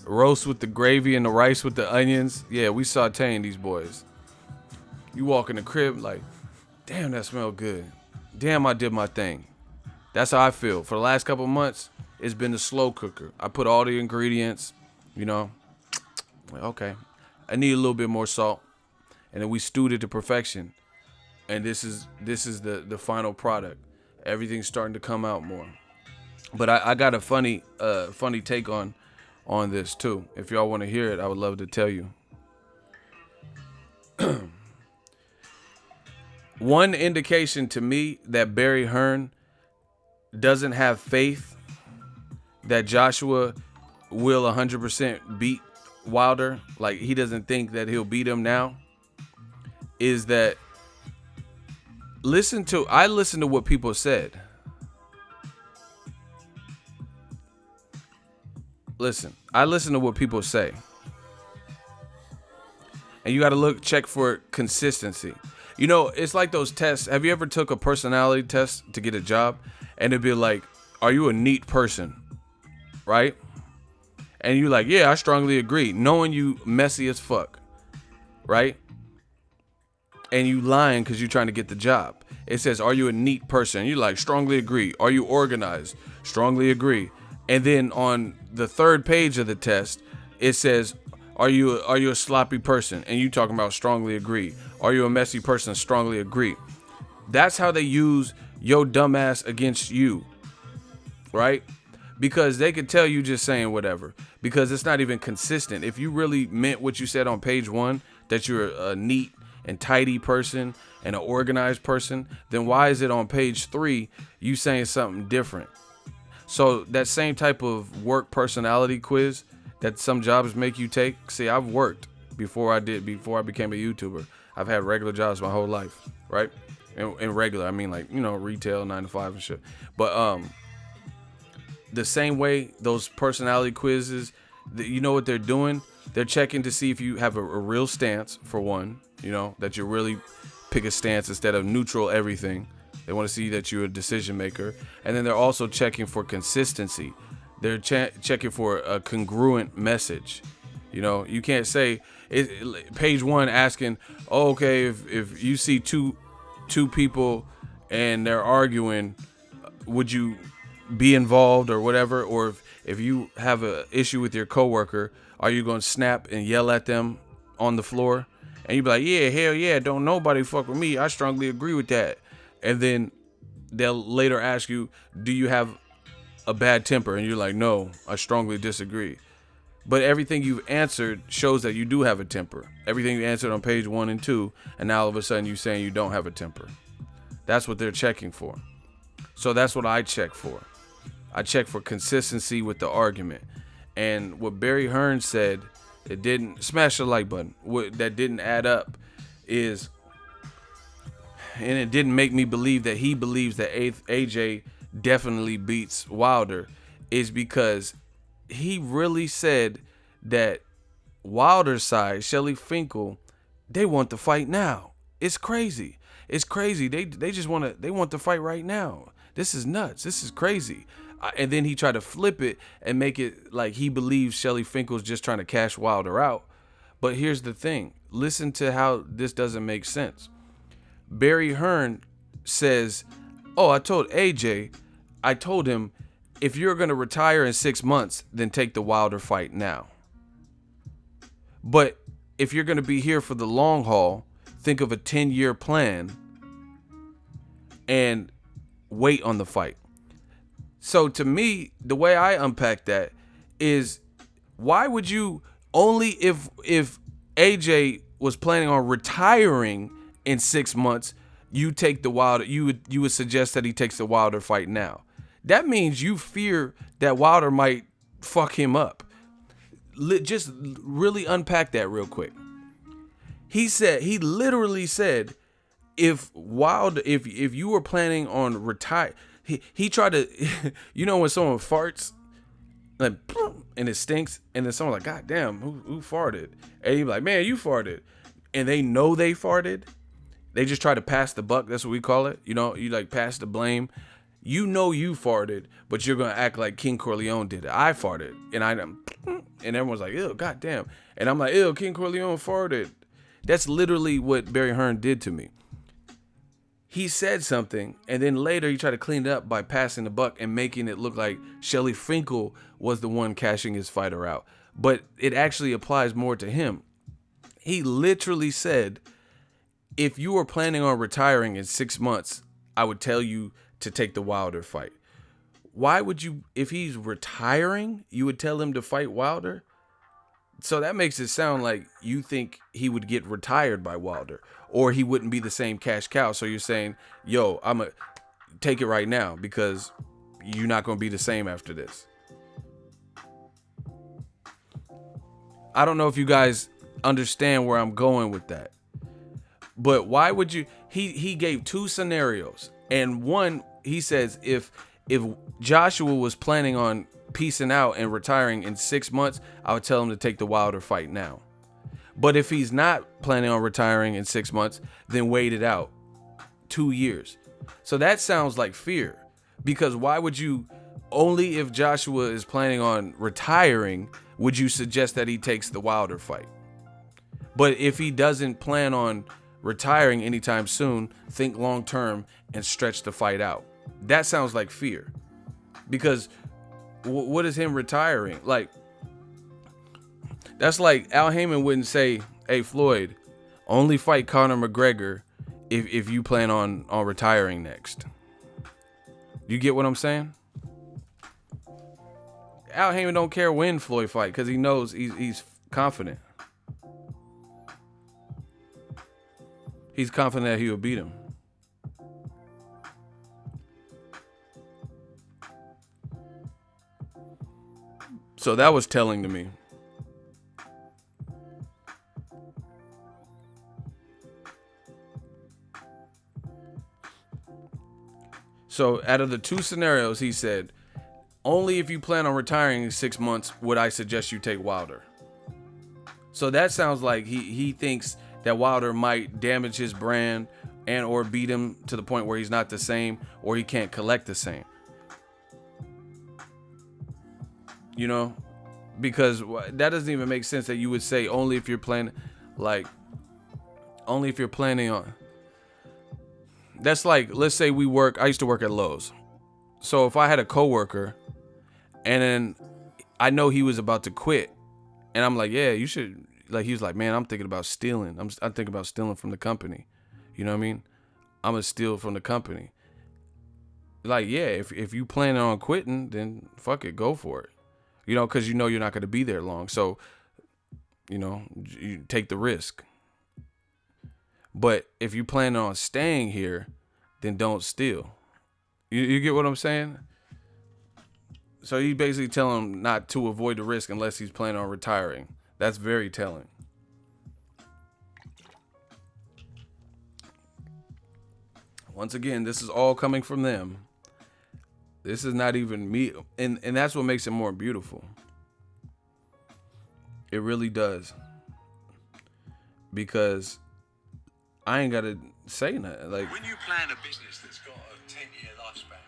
Speaker 1: Roast with the gravy and the rice with the onions. Yeah, we sauteing these boys. You walk in the crib like, damn, that smell good. Damn, I did my thing. That's how I feel. For the last couple months, it's been the slow cooker. I put all the ingredients, you know. Okay, I need a little bit more salt. And then we stewed it to perfection. And this is the final product. Everything's starting to come out more. But I got a funny take on this too. If y'all want to hear it, I would love to tell you. One indication to me that Barry Hearn doesn't have faith that Joshua will 100% beat Wilder, like he doesn't think that he'll beat him now, is that I listened to what people said. I listen to what people say. And you got to check for consistency. You know, it's like those tests. Have you ever took a personality test to get a job? And it'd be like, are you a neat person? Right? And you're like, yeah, I strongly agree. Knowing you messy as fuck. Right? And you lying because you're trying to get the job. It says, are you a neat person? You're like, strongly agree. Are you organized? Strongly agree. And then on the third page of the test, it says, are you a sloppy person? And you talking about strongly agree. Are you a messy person? Strongly agree. That's how they use your dumbass against you. Right? Because they could tell you just saying whatever. Because it's not even consistent. If you really meant what you said on page 1, that you're a neat and tidy person and an organized person, then why is it on page 3 you saying something different? So that same type of work personality quiz that some jobs make you take. See, I've worked before I became a YouTuber. I've had regular jobs my whole life, right? And regular, I mean, like, you know, retail, 9 to 5 and shit. But the same way those personality quizzes, you know what they're doing? They're checking to see if you have a real stance, for one, you know, that you really pick a stance instead of neutral everything. They want to see that you're a decision maker. And then they're also checking for consistency. They're checking for a congruent message. You know, you can't say page 1 asking, oh, okay, if you see two people and they're arguing, would you be involved or whatever? Or if you have an issue with your coworker, are you going to snap and yell at them on the floor? And you be like, yeah, hell yeah, don't nobody fuck with me. I strongly agree with that. And then they'll later ask you, do you have a bad temper? And you're like, no, I strongly disagree. But everything you've answered shows that you do have a temper. Everything you answered on page 1 and 2, and now all of a sudden you're saying you don't have a temper. That's what they're checking for. So that's what I check for. I check for consistency with the argument. And what Barry Hearn said, it didn't, smash the like button, that didn't add up is, and it didn't make me believe that he believes that AJ definitely beats Wilder, is because he really said that Wilder's side, Shelly Finkel, they want the fight now. It's crazy. It's crazy. They just want the fight right now. This is nuts. This is crazy. And then he tried to flip it and make it like he believes Shelly Finkel's just trying to cash Wilder out. But here's the thing. Listen to how this doesn't make sense. Barry Hearn says, oh, I told him, if you're going to retire in 6 months, then take the Wilder fight now. But if you're going to be here for the long haul, think of a 10-year plan and wait on the fight. So to me, the way I unpack that is, why would you only if AJ was planning on retiring in 6 months, you take the Wilder. You would suggest that he takes the Wilder fight now. That means you fear that Wilder might fuck him up. Just really unpack that real quick. He literally said, if Wilder, if you were planning on retire, he tried to, you know, when someone farts, like, and it stinks, and then someone's like, God damn, who farted? And he's like, man, you farted. And they know they farted. They just try to pass the buck. That's what we call it. You know, you like pass the blame. You know you farted, but you're going to act like King Corleone did it. I farted. And everyone's like, ew, God damn. And I'm like, ew, King Corleone farted. That's literally what Barry Hearn did to me. He said something, and then later he tried to clean it up by passing the buck and making it look like Shelly Finkel was the one cashing his fighter out. But it actually applies more to him. He literally said, if you were planning on retiring in 6 months, I would tell you to take the Wilder fight. Why would you, if he's retiring, you would tell him to fight Wilder? So that makes it sound like you think he would get retired by Wilder, or he wouldn't be the same cash cow. So you're saying, yo, I'm going to take it right now because you're not going to be the same after this. I don't know if you guys understand where I'm going with that. But why would you, he gave two scenarios. And one, he says, if Joshua was planning on peacing out and retiring in 6 months, I would tell him to take the Wilder fight now. But if he's not planning on retiring in 6 months, then wait it out 2 years. So that sounds like fear, because why would you, only if Joshua is planning on retiring, would you suggest that he takes the Wilder fight? But if he doesn't plan on retiring anytime soon, think long term and stretch the fight out. That sounds like fear, because what is him retiring? Like, that's like Al Heyman wouldn't say, hey, Floyd, only fight Conor McGregor if you plan on retiring next. You get what I'm saying? Al Heyman don't care when Floyd fight because he knows he's confident. He's confident that he will beat him. So that was telling to me. So out of the two scenarios, he said, only if you plan on retiring in 6 months would I suggest you take Wilder. So that sounds like he thinks that Wilder might damage his brand and or beat him to the point where he's not the same, or he can't collect the same. You know, because that doesn't even make sense that you would say only if you're planning, like, only if you're planning on. That's like, let's say I used to work at Lowe's. So if I had a coworker and then I know he was about to quit and I'm like, yeah, you should, like, he was like, man, I'm thinking about stealing. I'm thinking about stealing from the company. You know what I mean? I'm going to steal from the company. Like, yeah, if you plan on quitting, then fuck it, go for it. You know, because you know you're not going to be there long. So, you know, you take the risk. But if you plan on staying here, then don't steal. You get what I'm saying? So you basically tell him not to avoid the risk unless he's planning on retiring. That's very telling. Once again, this is all coming from them. This is not even me. And that's what makes it more beautiful. It really does. Because I ain't got to say nothing. Like,
Speaker 2: when you plan a business that's got a 10-year lifespan,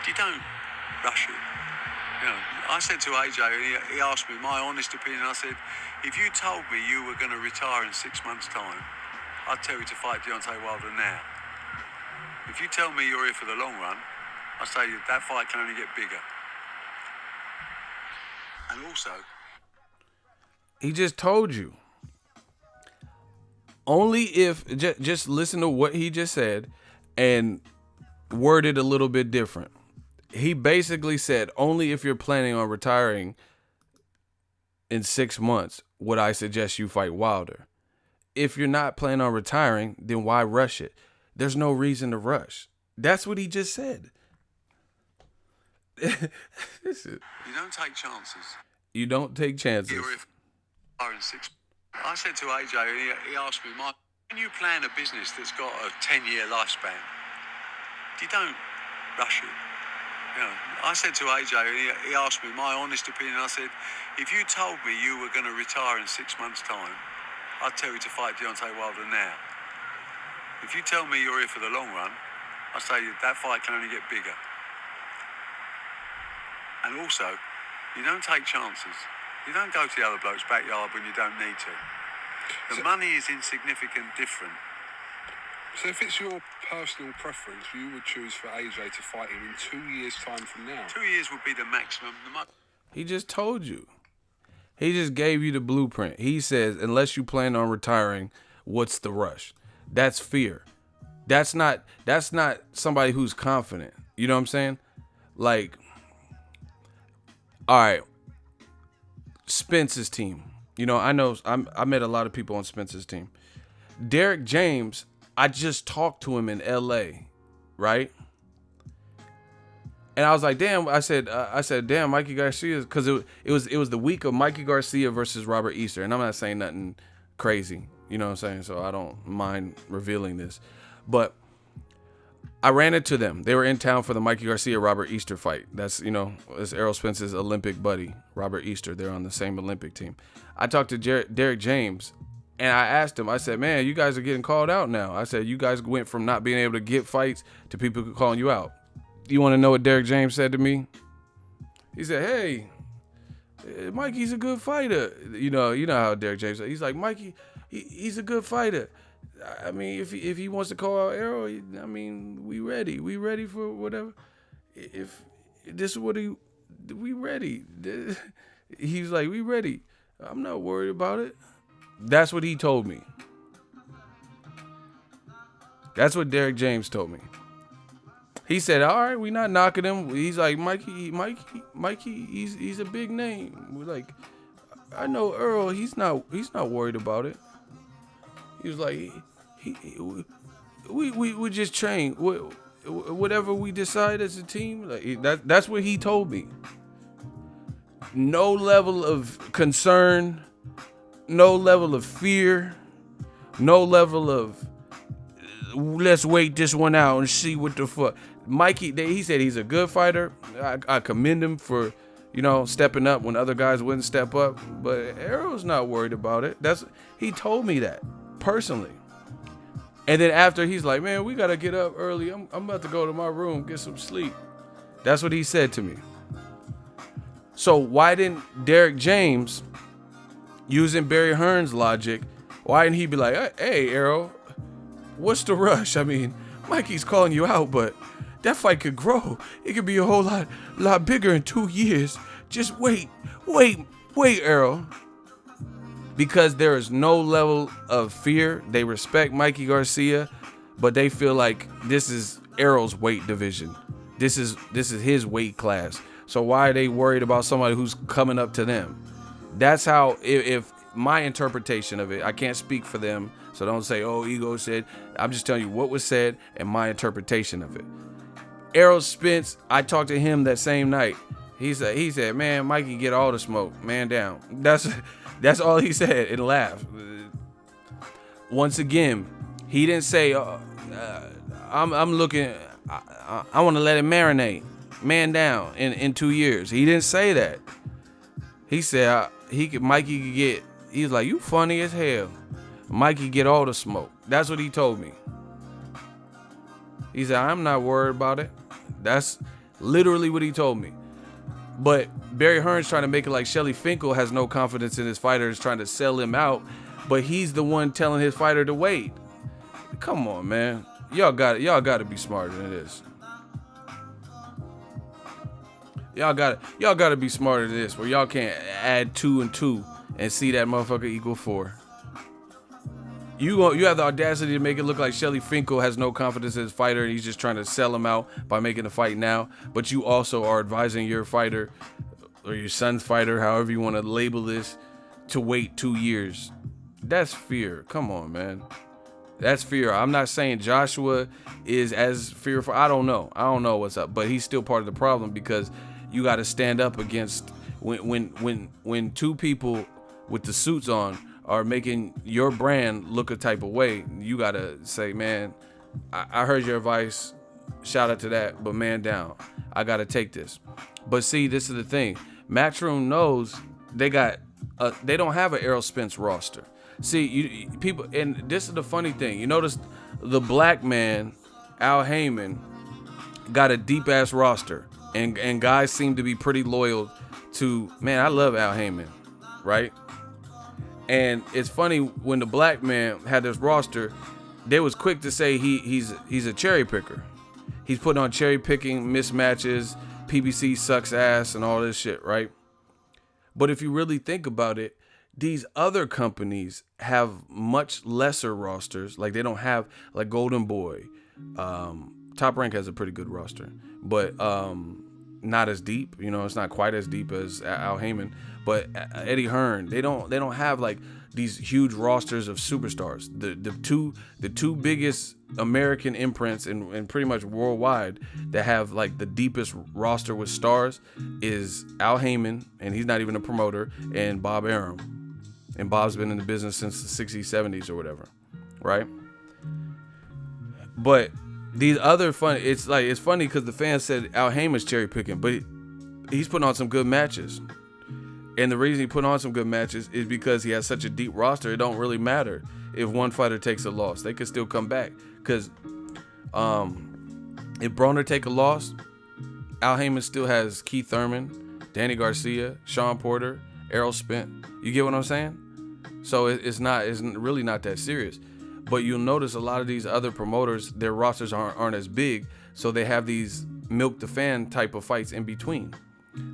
Speaker 2: you don't rush it. You know, I said to AJ, he asked me my honest opinion. I said, if you told me you were going to retire in 6 months' time, I'd tell you to fight Deontay Wilder now. If you tell me you're here for the long run, I say that fight can only get bigger. And also,
Speaker 1: he just told you. Only if, just listen to what he just said and word it a little bit different. He basically said, only if you're planning on retiring in 6 months would I suggest you fight Wilder. if you're not planning on retiring, then why rush it? There's no reason to rush. That's what he just said.
Speaker 2: You don't take chances.
Speaker 1: You don't take chances.
Speaker 2: I said to AJ, he asked me, Mike, when you plan a business that's got a 10-year lifespan, you don't rush it. You know, I said to AJ, he asked me my honest opinion. I said, if you told me you were going to retire in 6 months' time, I'd tell you to fight Deontay Wilder now. If you tell me you're here for the long run, I say that fight can only get bigger. And also, you don't take chances. You don't go to the other bloke's backyard when you don't need to. The money is insignificant different.
Speaker 3: So if it's your personal preference, you would choose for AJ to fight him in 2 years' time from now?
Speaker 2: 2 years would be the maximum.
Speaker 1: He just told you. He just gave you the blueprint. He says, unless you plan on retiring, what's the rush? That's fear. That's not somebody who's confident. You know what I'm saying? Like, all right, Spence's team. You know, I met a lot of people on Spence's team. Derek James, I just talked to him in LA, right? And I was like, damn, I said, damn, Mikey Garcia, because it was the week of Mikey Garcia versus Robert Easter. And I'm not saying nothing crazy, you know what I'm saying? So I don't mind revealing this. But I ran into them. They were in town for the Mikey Garcia-Robert Easter fight. That's, you know, it's Errol Spence's Olympic buddy, Robert Easter. They're on the same Olympic team. I talked to Derek James, and I asked him, I said, man, you guys are getting called out now. I said, you guys went from not being able to get fights to people calling you out. You want to know what Derek James said to me? He said, hey, Mikey's a good fighter. You know how Derek James said. He's like, Mikey, he's a good fighter. I mean, if he wants to call out Errol, I mean, we ready. We ready for whatever. If this is what we ready. He's like, we ready. I'm not worried about it. That's what he told me. That's what Derek James told me. He said, all right, we not knocking him. He's like, Mikey, he's a big name. We're like, I know Earl, he's not worried about it. He was like, we just train. Whatever we decide as a team, like that's what he told me. No level of concern, no level of fear, no level of let's wait this one out and see what the fuck. Mikey, he said he's a good fighter. I commend him for, you know, stepping up when other guys wouldn't step up. But Errol's not worried about it. He told me that personally. And then after, he's like, man, we gotta get up early. I'm about to go to my room, get some sleep. That's what he said to me. So why didn't Derek James, using Barry Hearn's logic, why didn't he be like, hey, Errol, what's the rush? I mean, Mikey's calling you out, but that fight could grow. It could be a whole lot bigger in 2 years. Just wait, Errol. Because there is no level of fear. They respect Mikey Garcia, but they feel like this is Errol's weight division. This is his weight class. So why are they worried about somebody who's coming up to them? That's how, if my interpretation of it, I can't speak for them, so don't say, oh, Ego said. I'm just telling you what was said and my interpretation of it. Errol Spence, I talked to him that same night. He said, man, Mikey get all the smoke, man down. That's all he said and laughed. Once again, he didn't say, I'm looking, I want to let it marinate, man down in 2 years. He didn't say that. He said Mikey could get, he was like, you funny as hell. Mikey get all the smoke. That's what he told me. He said, I'm not worried about it. That's literally what he told me. But Barry Hearns trying to make it like Shelly Finkel has no confidence in his fighters, trying to sell him out, but he's the one telling his fighter to wait. Come on, man. Y'all got to be smarter than this. Y'all got to be smarter than this, where y'all can't add 2 and 2 and see that motherfucker equal 4. You have the audacity to make it look like Shelly Finkel has no confidence in his fighter and he's just trying to sell him out by making the fight now. But you also are advising your fighter or your son's fighter, however you want to label this, to wait 2 years. That's fear. Come on, man. That's fear. I'm not saying Joshua is as fearful. I don't know. I don't know what's up, but he's still part of the problem because you got to stand up against when two people with the suits on are making your brand look a type of way. You got to say, man, I heard your advice. Shout out to that, but man down. I got to take this. But see, this is the thing. Matchroom knows they don't have an Errol Spence roster. See, people, and this is the funny thing. You notice the black man, Al Heyman, got a deep ass roster, and guys seem to be pretty loyal to. Man, I love Al Heyman, right? And it's funny when the black man had this roster, they was quick to say he's a cherry picker. He's putting on cherry picking mismatches. PBC sucks ass and all this shit, right? But if you really think about it, these other companies have much lesser rosters. Like they don't have like Golden Boy. Top Rank has a pretty good roster, but not as deep. You know, it's not quite as deep as Al Heyman. But Eddie Hearn, they don't have like these huge rosters of superstars. The two biggest American imprints and pretty much worldwide that have like the deepest roster with stars is Al Heyman, and he's not even a promoter, and Bob Arum. And Bob's been in the business since the 60s, 70s or whatever, right? But these other it's funny because the fans said Al Heyman's cherry picking, but he's putting on some good matches. And the reason he put on some good matches is because he has such a deep roster. It don't really matter if one fighter takes a loss. They can still come back. Because if Broner take a loss, Al Heyman still has Keith Thurman, Danny Garcia, Sean Porter, Errol Spence. You get what I'm saying? So it's really not that serious. But you'll notice a lot of these other promoters, their rosters aren't as big, so they have these milk the fan type of fights in between.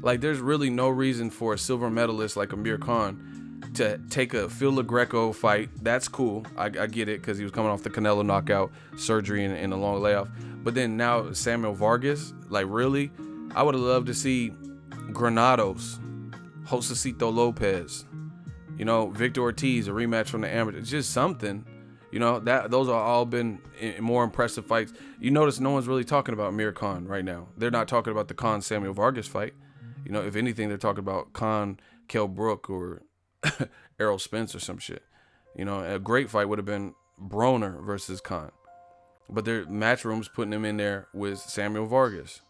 Speaker 1: Like there's really no reason for a silver medalist like Amir Khan to take a Phil LaGreco fight. That's cool. I get it because he was coming off the Canelo knockout, surgery, and a long layoff. But then now Samuel Vargas, like really, I would have loved to see Granados, Josecito Lopez, Victor Ortiz, a rematch from the amateur. It's just something, those are all been more impressive fights. You notice no one's really talking about Amir Khan right now. They're not talking about the Khan Samuel Vargas fight. If anything, they're talking about Khan Kell Brook or Errol Spence or some shit. A great fight would have been Broner versus Khan. But their Matchroom's putting him in there with Samuel Vargas,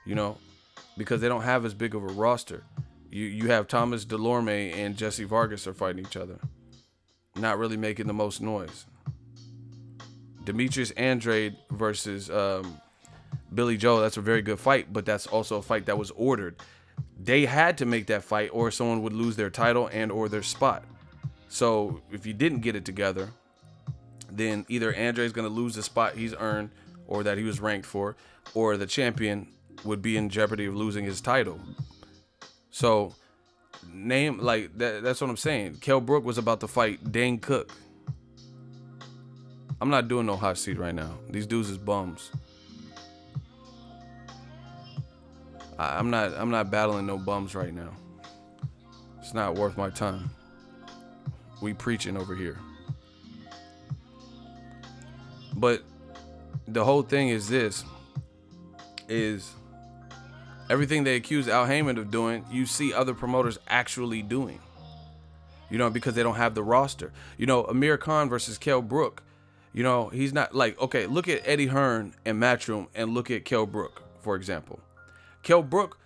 Speaker 1: because they don't have as big of a roster. You have Thomas Delorme and Jesse Vargas are fighting each other, not really making the most noise. Demetrius Andrade versus Billy Joe, that's a very good fight, but that's also a fight that was ordered. They had to make that fight or someone would lose their title and or their spot. So if you didn't get it together, then either Andrade's going to lose the spot he's earned or that he was ranked for, or the champion would be in jeopardy of losing his title. So that's what I'm saying. Kell Brook was about to fight Dane Cook. I'm not doing no hot seat right now. These dudes is bums. I'm not battling no bums right now. It's not worth my time. We preaching over here. But the whole thing is everything they accuse Al Heyman of doing, you see other promoters actually doing. Because they don't have the roster. Amir Khan versus Kell Brook. He's not like, okay, look at Eddie Hearn and Matchroom and look at Kell Brook, for example. Kell Brook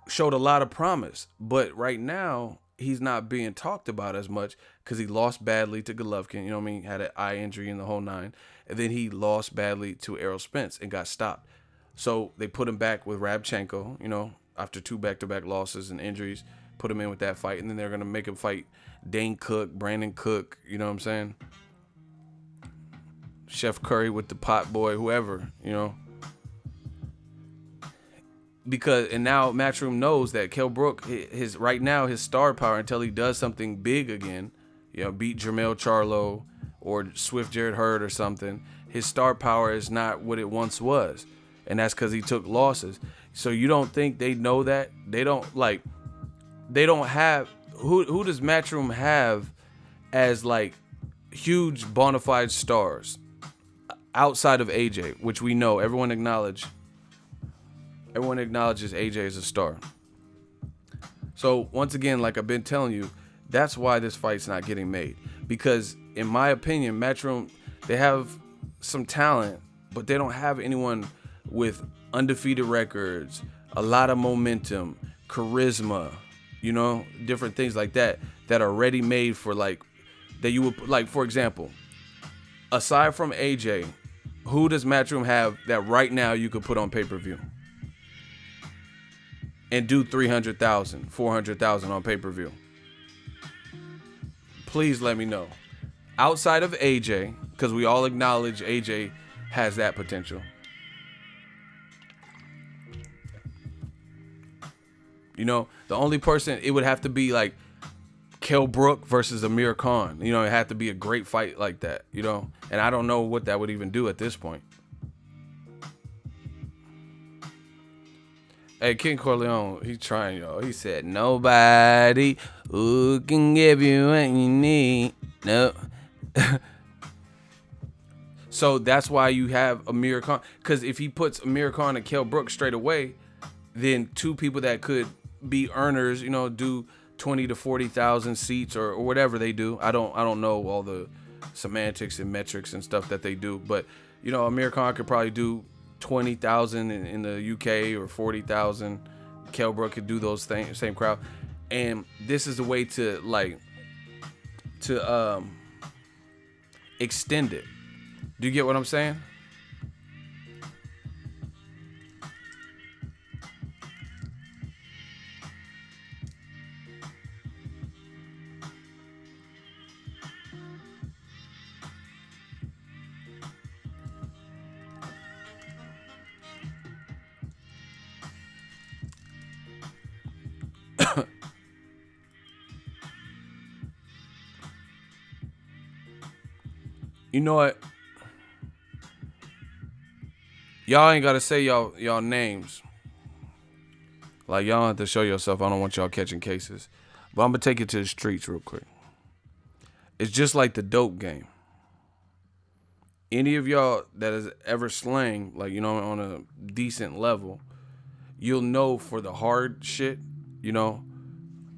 Speaker 1: showed a lot of promise, but right now he's not being talked about as much because he lost badly to Golovkin, had an eye injury in the whole nine. And then he lost badly to Errol Spence and got stopped. So they put him back with Rabchenko, after 2 back-to-back losses and injuries, put him in with that fight. And then they're going to make him fight Dane Cook, Brandon Cook, you know what I'm saying? Chef Curry with the pot boy, whoever, And now Matchroom knows that Kell Brook, his star power until he does something big again, beat Jermell Charlo or Swift Jared Hurd or something, his star power is not what it once was. And that's because he took losses. So you don't think they know that? They don't have, who does Matchroom have as like huge bona fide stars outside of AJ, which we know everyone acknowledges AJ as a star. So once again, like I've been telling you, that's why this fight's not getting made. Because in my opinion, Matchroom, they have some talent, but they don't have anyone with undefeated records, a lot of momentum, charisma, you know, different things like that are ready made for like, that you would, like, for example, aside from AJ, who does Matchroom have that right now you could put on pay-per-view and do 300,000, 400,000 on pay-per-view? Please let me know. Outside of AJ, because we all acknowledge AJ has that potential. You know, the only person, it would have to be like Kell Brook versus Amir Khan. You know, it had to be a great fight like that, you know? And I don't know what that would even do at this point. Hey, King Corleone, he's trying, y'all. He said, nobody who can give you what you need. No. So that's why you have Amir Khan. Because if he puts Amir Khan and Kell Brook straight away, then two people that could be earners, you know, do 20 to 40,000 seats or whatever they do. I don't know all the semantics and metrics and stuff that they do, but you know, Amir Khan could probably do 20,000 in the UK or 40,000. Kell Brook could do those things, same crowd. And this is a way to extend it. Do you get what I'm saying? You know what? Y'all ain't gotta say y'all names. Like, y'all don't have to show yourself. I don't want y'all catching cases. But I'm gonna take it to the streets real quick. It's just like the dope game. Any of y'all that has ever slang, like, you know, on a decent level, you'll know for the hard shit, you know,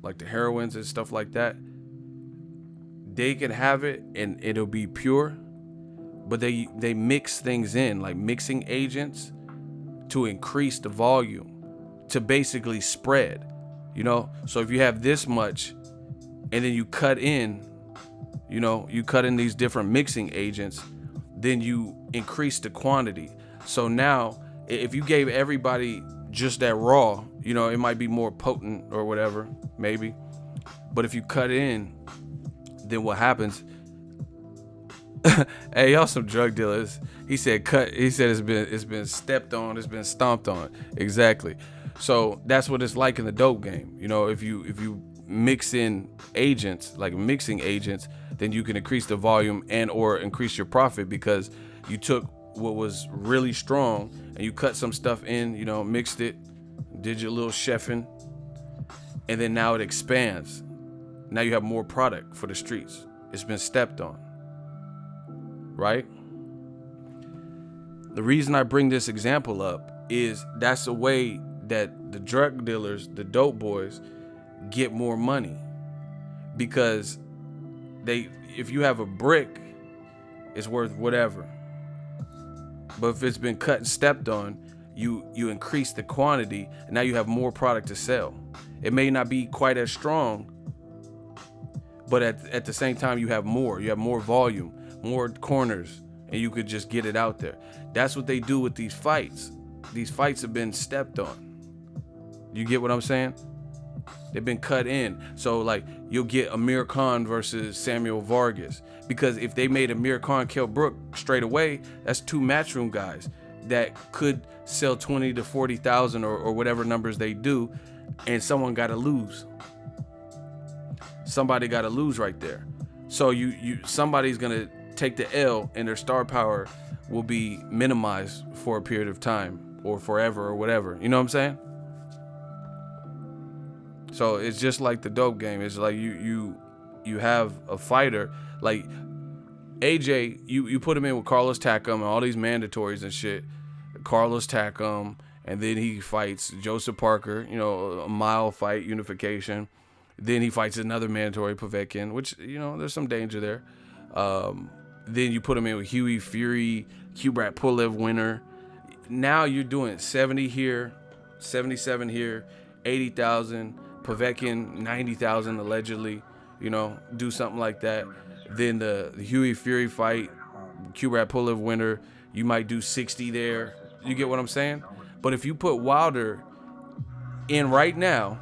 Speaker 1: like the heroines and stuff like that, they can have it and it'll be pure, but they mix things in, like mixing agents to increase the volume, to basically spread, you know? So if you have this much and then you cut in, you know, you cut in these different mixing agents, then you increase the quantity. So now if you gave everybody just that raw, you know, it might be more potent or whatever, maybe. But if you cut in, then what happens? Hey, y'all some drug dealers. He said cut. He said it's been stepped on. It's been stomped on. Exactly. So that's what it's like in the dope game. You know, if you mix in agents, like mixing agents, then you can increase the volume and or increase your profit, because you took what was really strong and you cut some stuff in, you know, mixed it, did your little chefing, and then now it expands. Now you have more product for the streets. It's been stepped on. Right? The reason I bring this example up is that's a way that the drug dealers, the dope boys, get more money. Because if you have a brick, it's worth whatever. But if it's been cut and stepped on, you increase the quantity, and now you have more product to sell. It may not be quite as strong, but at the same time you have more volume, more corners, and you could just get it out there. That's what they do with these fights. These fights have been stepped on. You get what I'm saying? They've been cut in. So like you'll get Amir Khan versus Samuel Vargas, because if they made Amir Khan Kell Brook straight away, that's two Matchroom guys that could sell 20 to 40,000 or whatever numbers they do, and someone got to lose. Somebody got to lose right there. So somebody's gonna take the L, and their star power will be minimized for a period of time or forever or whatever. You know what I'm saying? So it's just like the dope game. It's like you you have a fighter like AJ, you put him in with Carlos Takam and all these mandatories and shit. Carlos Takam, and then he fights Joseph Parker, you know, a mile fight, unification. Then he fights another mandatory, Povetkin, which, you know, there's some danger there. Then you put him in with Huey Fury, Kubrat Pulev winner. Now you're doing 70 here, 77 here, 80,000, Povetkin 90,000 allegedly, you know, do something like that. Then the Huey Fury fight, Kubrat Pulev winner, you might do 60 there. You get what I'm saying? But if you put Wilder in right now,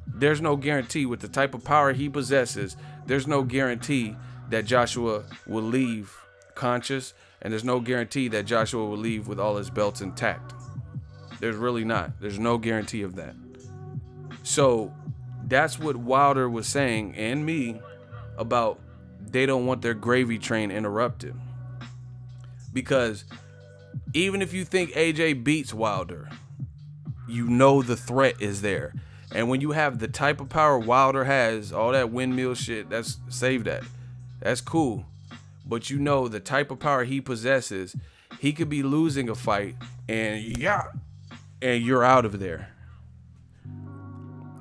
Speaker 1: there's no guarantee with the type of power he possesses. There's no guarantee that Joshua will leave conscious, and there's no guarantee that Joshua will leave with all his belts intact. There's really not. There's no guarantee of that. So that's what Wilder was saying, and me, about they don't want their gravy train interrupted. Because even if you think AJ beats Wilder, you know the threat is there. And when you have the type of power Wilder has, all that windmill shit, save that. That's cool. But you know the type of power he possesses, he could be losing a fight and you're out of there.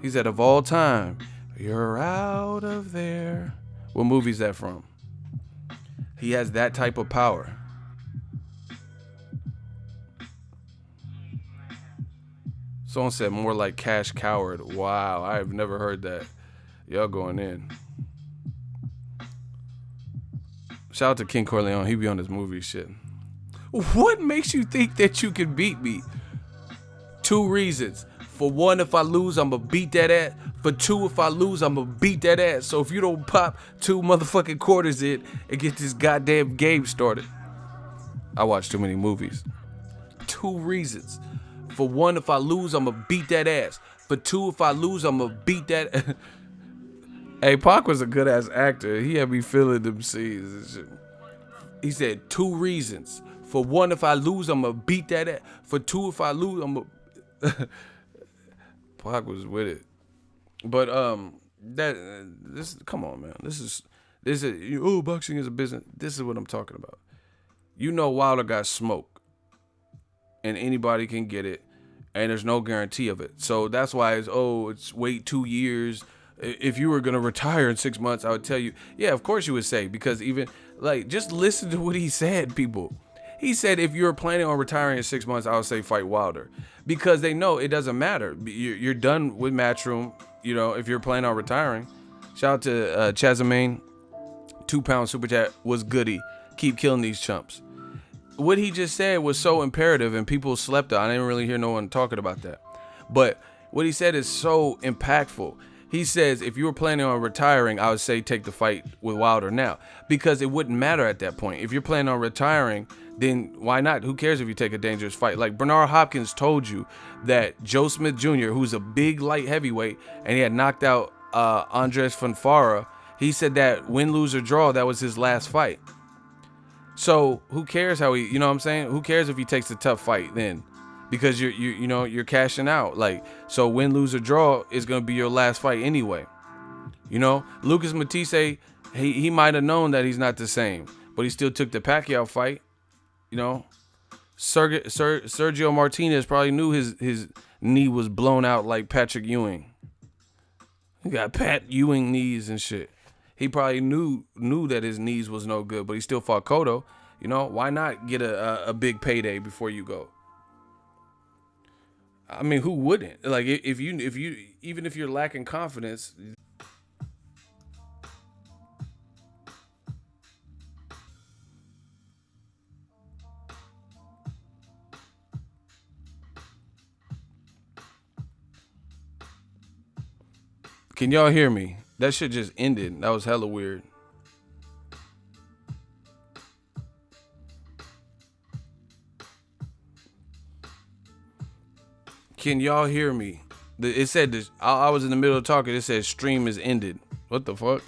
Speaker 1: He said, of all time, you're out of there. What movie is that from? He has that type of power. Someone said more like Cash Coward. Wow, I have never heard that. Y'all going in. Shout out to King Corleone. He be on this movie shit. What makes you think that you can beat me? 2 reasons. For 1, if I lose, I'm going to beat that ass. For 2, if I lose, I'm going to beat that ass. So if you don't pop 2 motherfucking quarters in and get this goddamn game started. I watch too many movies. 2 reasons. For 1, if I lose, I'm going to beat that ass. For 2, if I lose, I'm going to beat that. Hey, Pac was a good ass actor. He had me feeling them scenes and shit. He said 2 reasons. For 1, if I lose, I'm going to beat that ass. For 2, if I lose, I'm going to... Pac was with it. But, come on, man. This is, oh, boxing is a business. This is what I'm talking about. You know Wilder got smoke. And anybody can get it. And there's no guarantee of it. So that's why it's wait 2 years. If you were going to retire in 6 months, I would tell you, yeah, of course you would say. Because even, like, just listen to what he said, people. He said if you're planning on retiring in 6 months, I would say fight Wilder. Because they know it doesn't matter. You're done with Matchroom, you know, if you're planning on retiring. Shout out to Chazamain. £2 super chat was goody. Keep killing these chumps. What he just said was so imperative and people slept on. I didn't really hear no one talking about that. But what he said is so impactful. He says, if you were planning on retiring, I would say take the fight with Wilder now. Because it wouldn't matter at that point. If you're planning on retiring, then why not? Who cares if you take a dangerous fight? Like Bernard Hopkins told you that Joe Smith Jr., who's a big light heavyweight, and he had knocked out Andres Fonfara, he said that win, lose, or draw, that was his last fight. So who cares how he, you know what I'm saying? Who cares if he takes a tough fight then? Because you're cashing out. Like, so win, lose, or draw is gonna be your last fight anyway. You know, Lucas Matisse, he might have known that he's not the same, but he still took the Pacquiao fight. You know, Sergio Martinez probably knew his knee was blown out like Patrick Ewing. He got Pat Ewing knees and shit. He probably knew that his knees was no good, but he still fought Cotto. You know, why not get a big payday before you go? I mean, who wouldn't? Like, if you even if you're lacking confidence. Can y'all hear me? That shit just ended. That was hella weird. Can y'all hear me? It said this. I was in the middle of talking. It said stream is ended. What the fuck?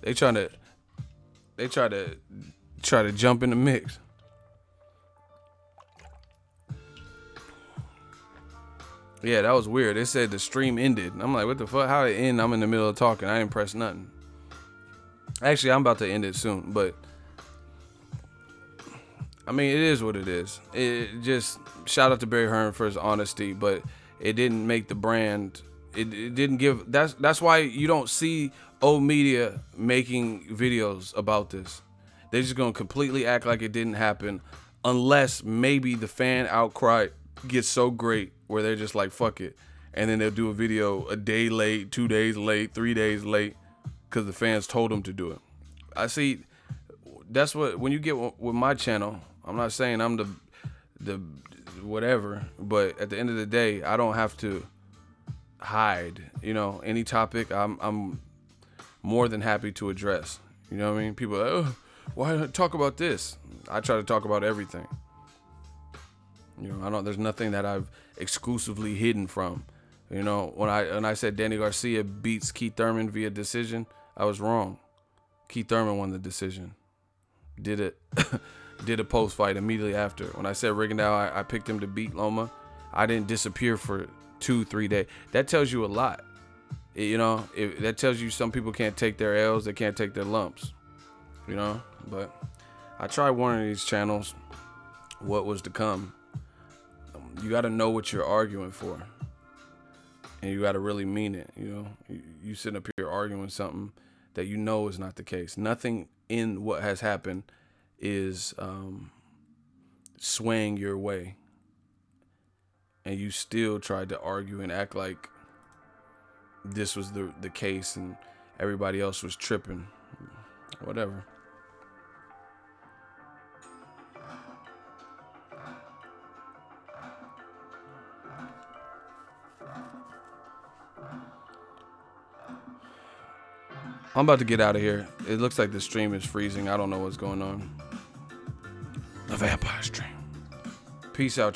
Speaker 1: They try to jump in the mix. Yeah, that was weird. It said the stream ended. I'm like, what the fuck? How did it end? I'm in the middle of talking. I didn't press nothing. Actually, I'm about to end it soon, but I mean, it is what it is. It just shout out to Barry Hearn for his honesty, but it didn't make the brand. It didn't give. That's why you don't see old media making videos about this. They're just gonna completely act like it didn't happen, unless maybe the fan outcry gets so great where they're just like, fuck it, and then they'll do a video a day late, 2 days late, 3 days late, because the fans told them to do it. I see. That's what, when you get with my channel, I'm not saying I'm the whatever, but at the end of the day, I don't have to hide, any topic I'm more than happy to address. You know what I mean? People are like, oh, why not talk about this? I try to talk about everything. There's nothing that I've exclusively hidden from. When I said Danny Garcia beats Keith Thurman via decision, I was wrong. Keith Thurman won the decision. Did a post fight immediately after. When I said Rigondeaux, I picked him to beat Loma. I didn't disappear for 2-3 days. That tells you a lot. That tells you some people can't take their L's, they can't take their lumps. But I tried warning these channels what was to come. You got to know what you're arguing for, and you got to really mean it. You sitting up here arguing something that is not the case. Nothing in what has happened is swaying your way, and you still tried to argue and act like this was the case and everybody else was tripping. Whatever. I'm about to get out of here. It looks like the stream is freezing. I don't know what's going on. The vampire stream. Peace out, y'all.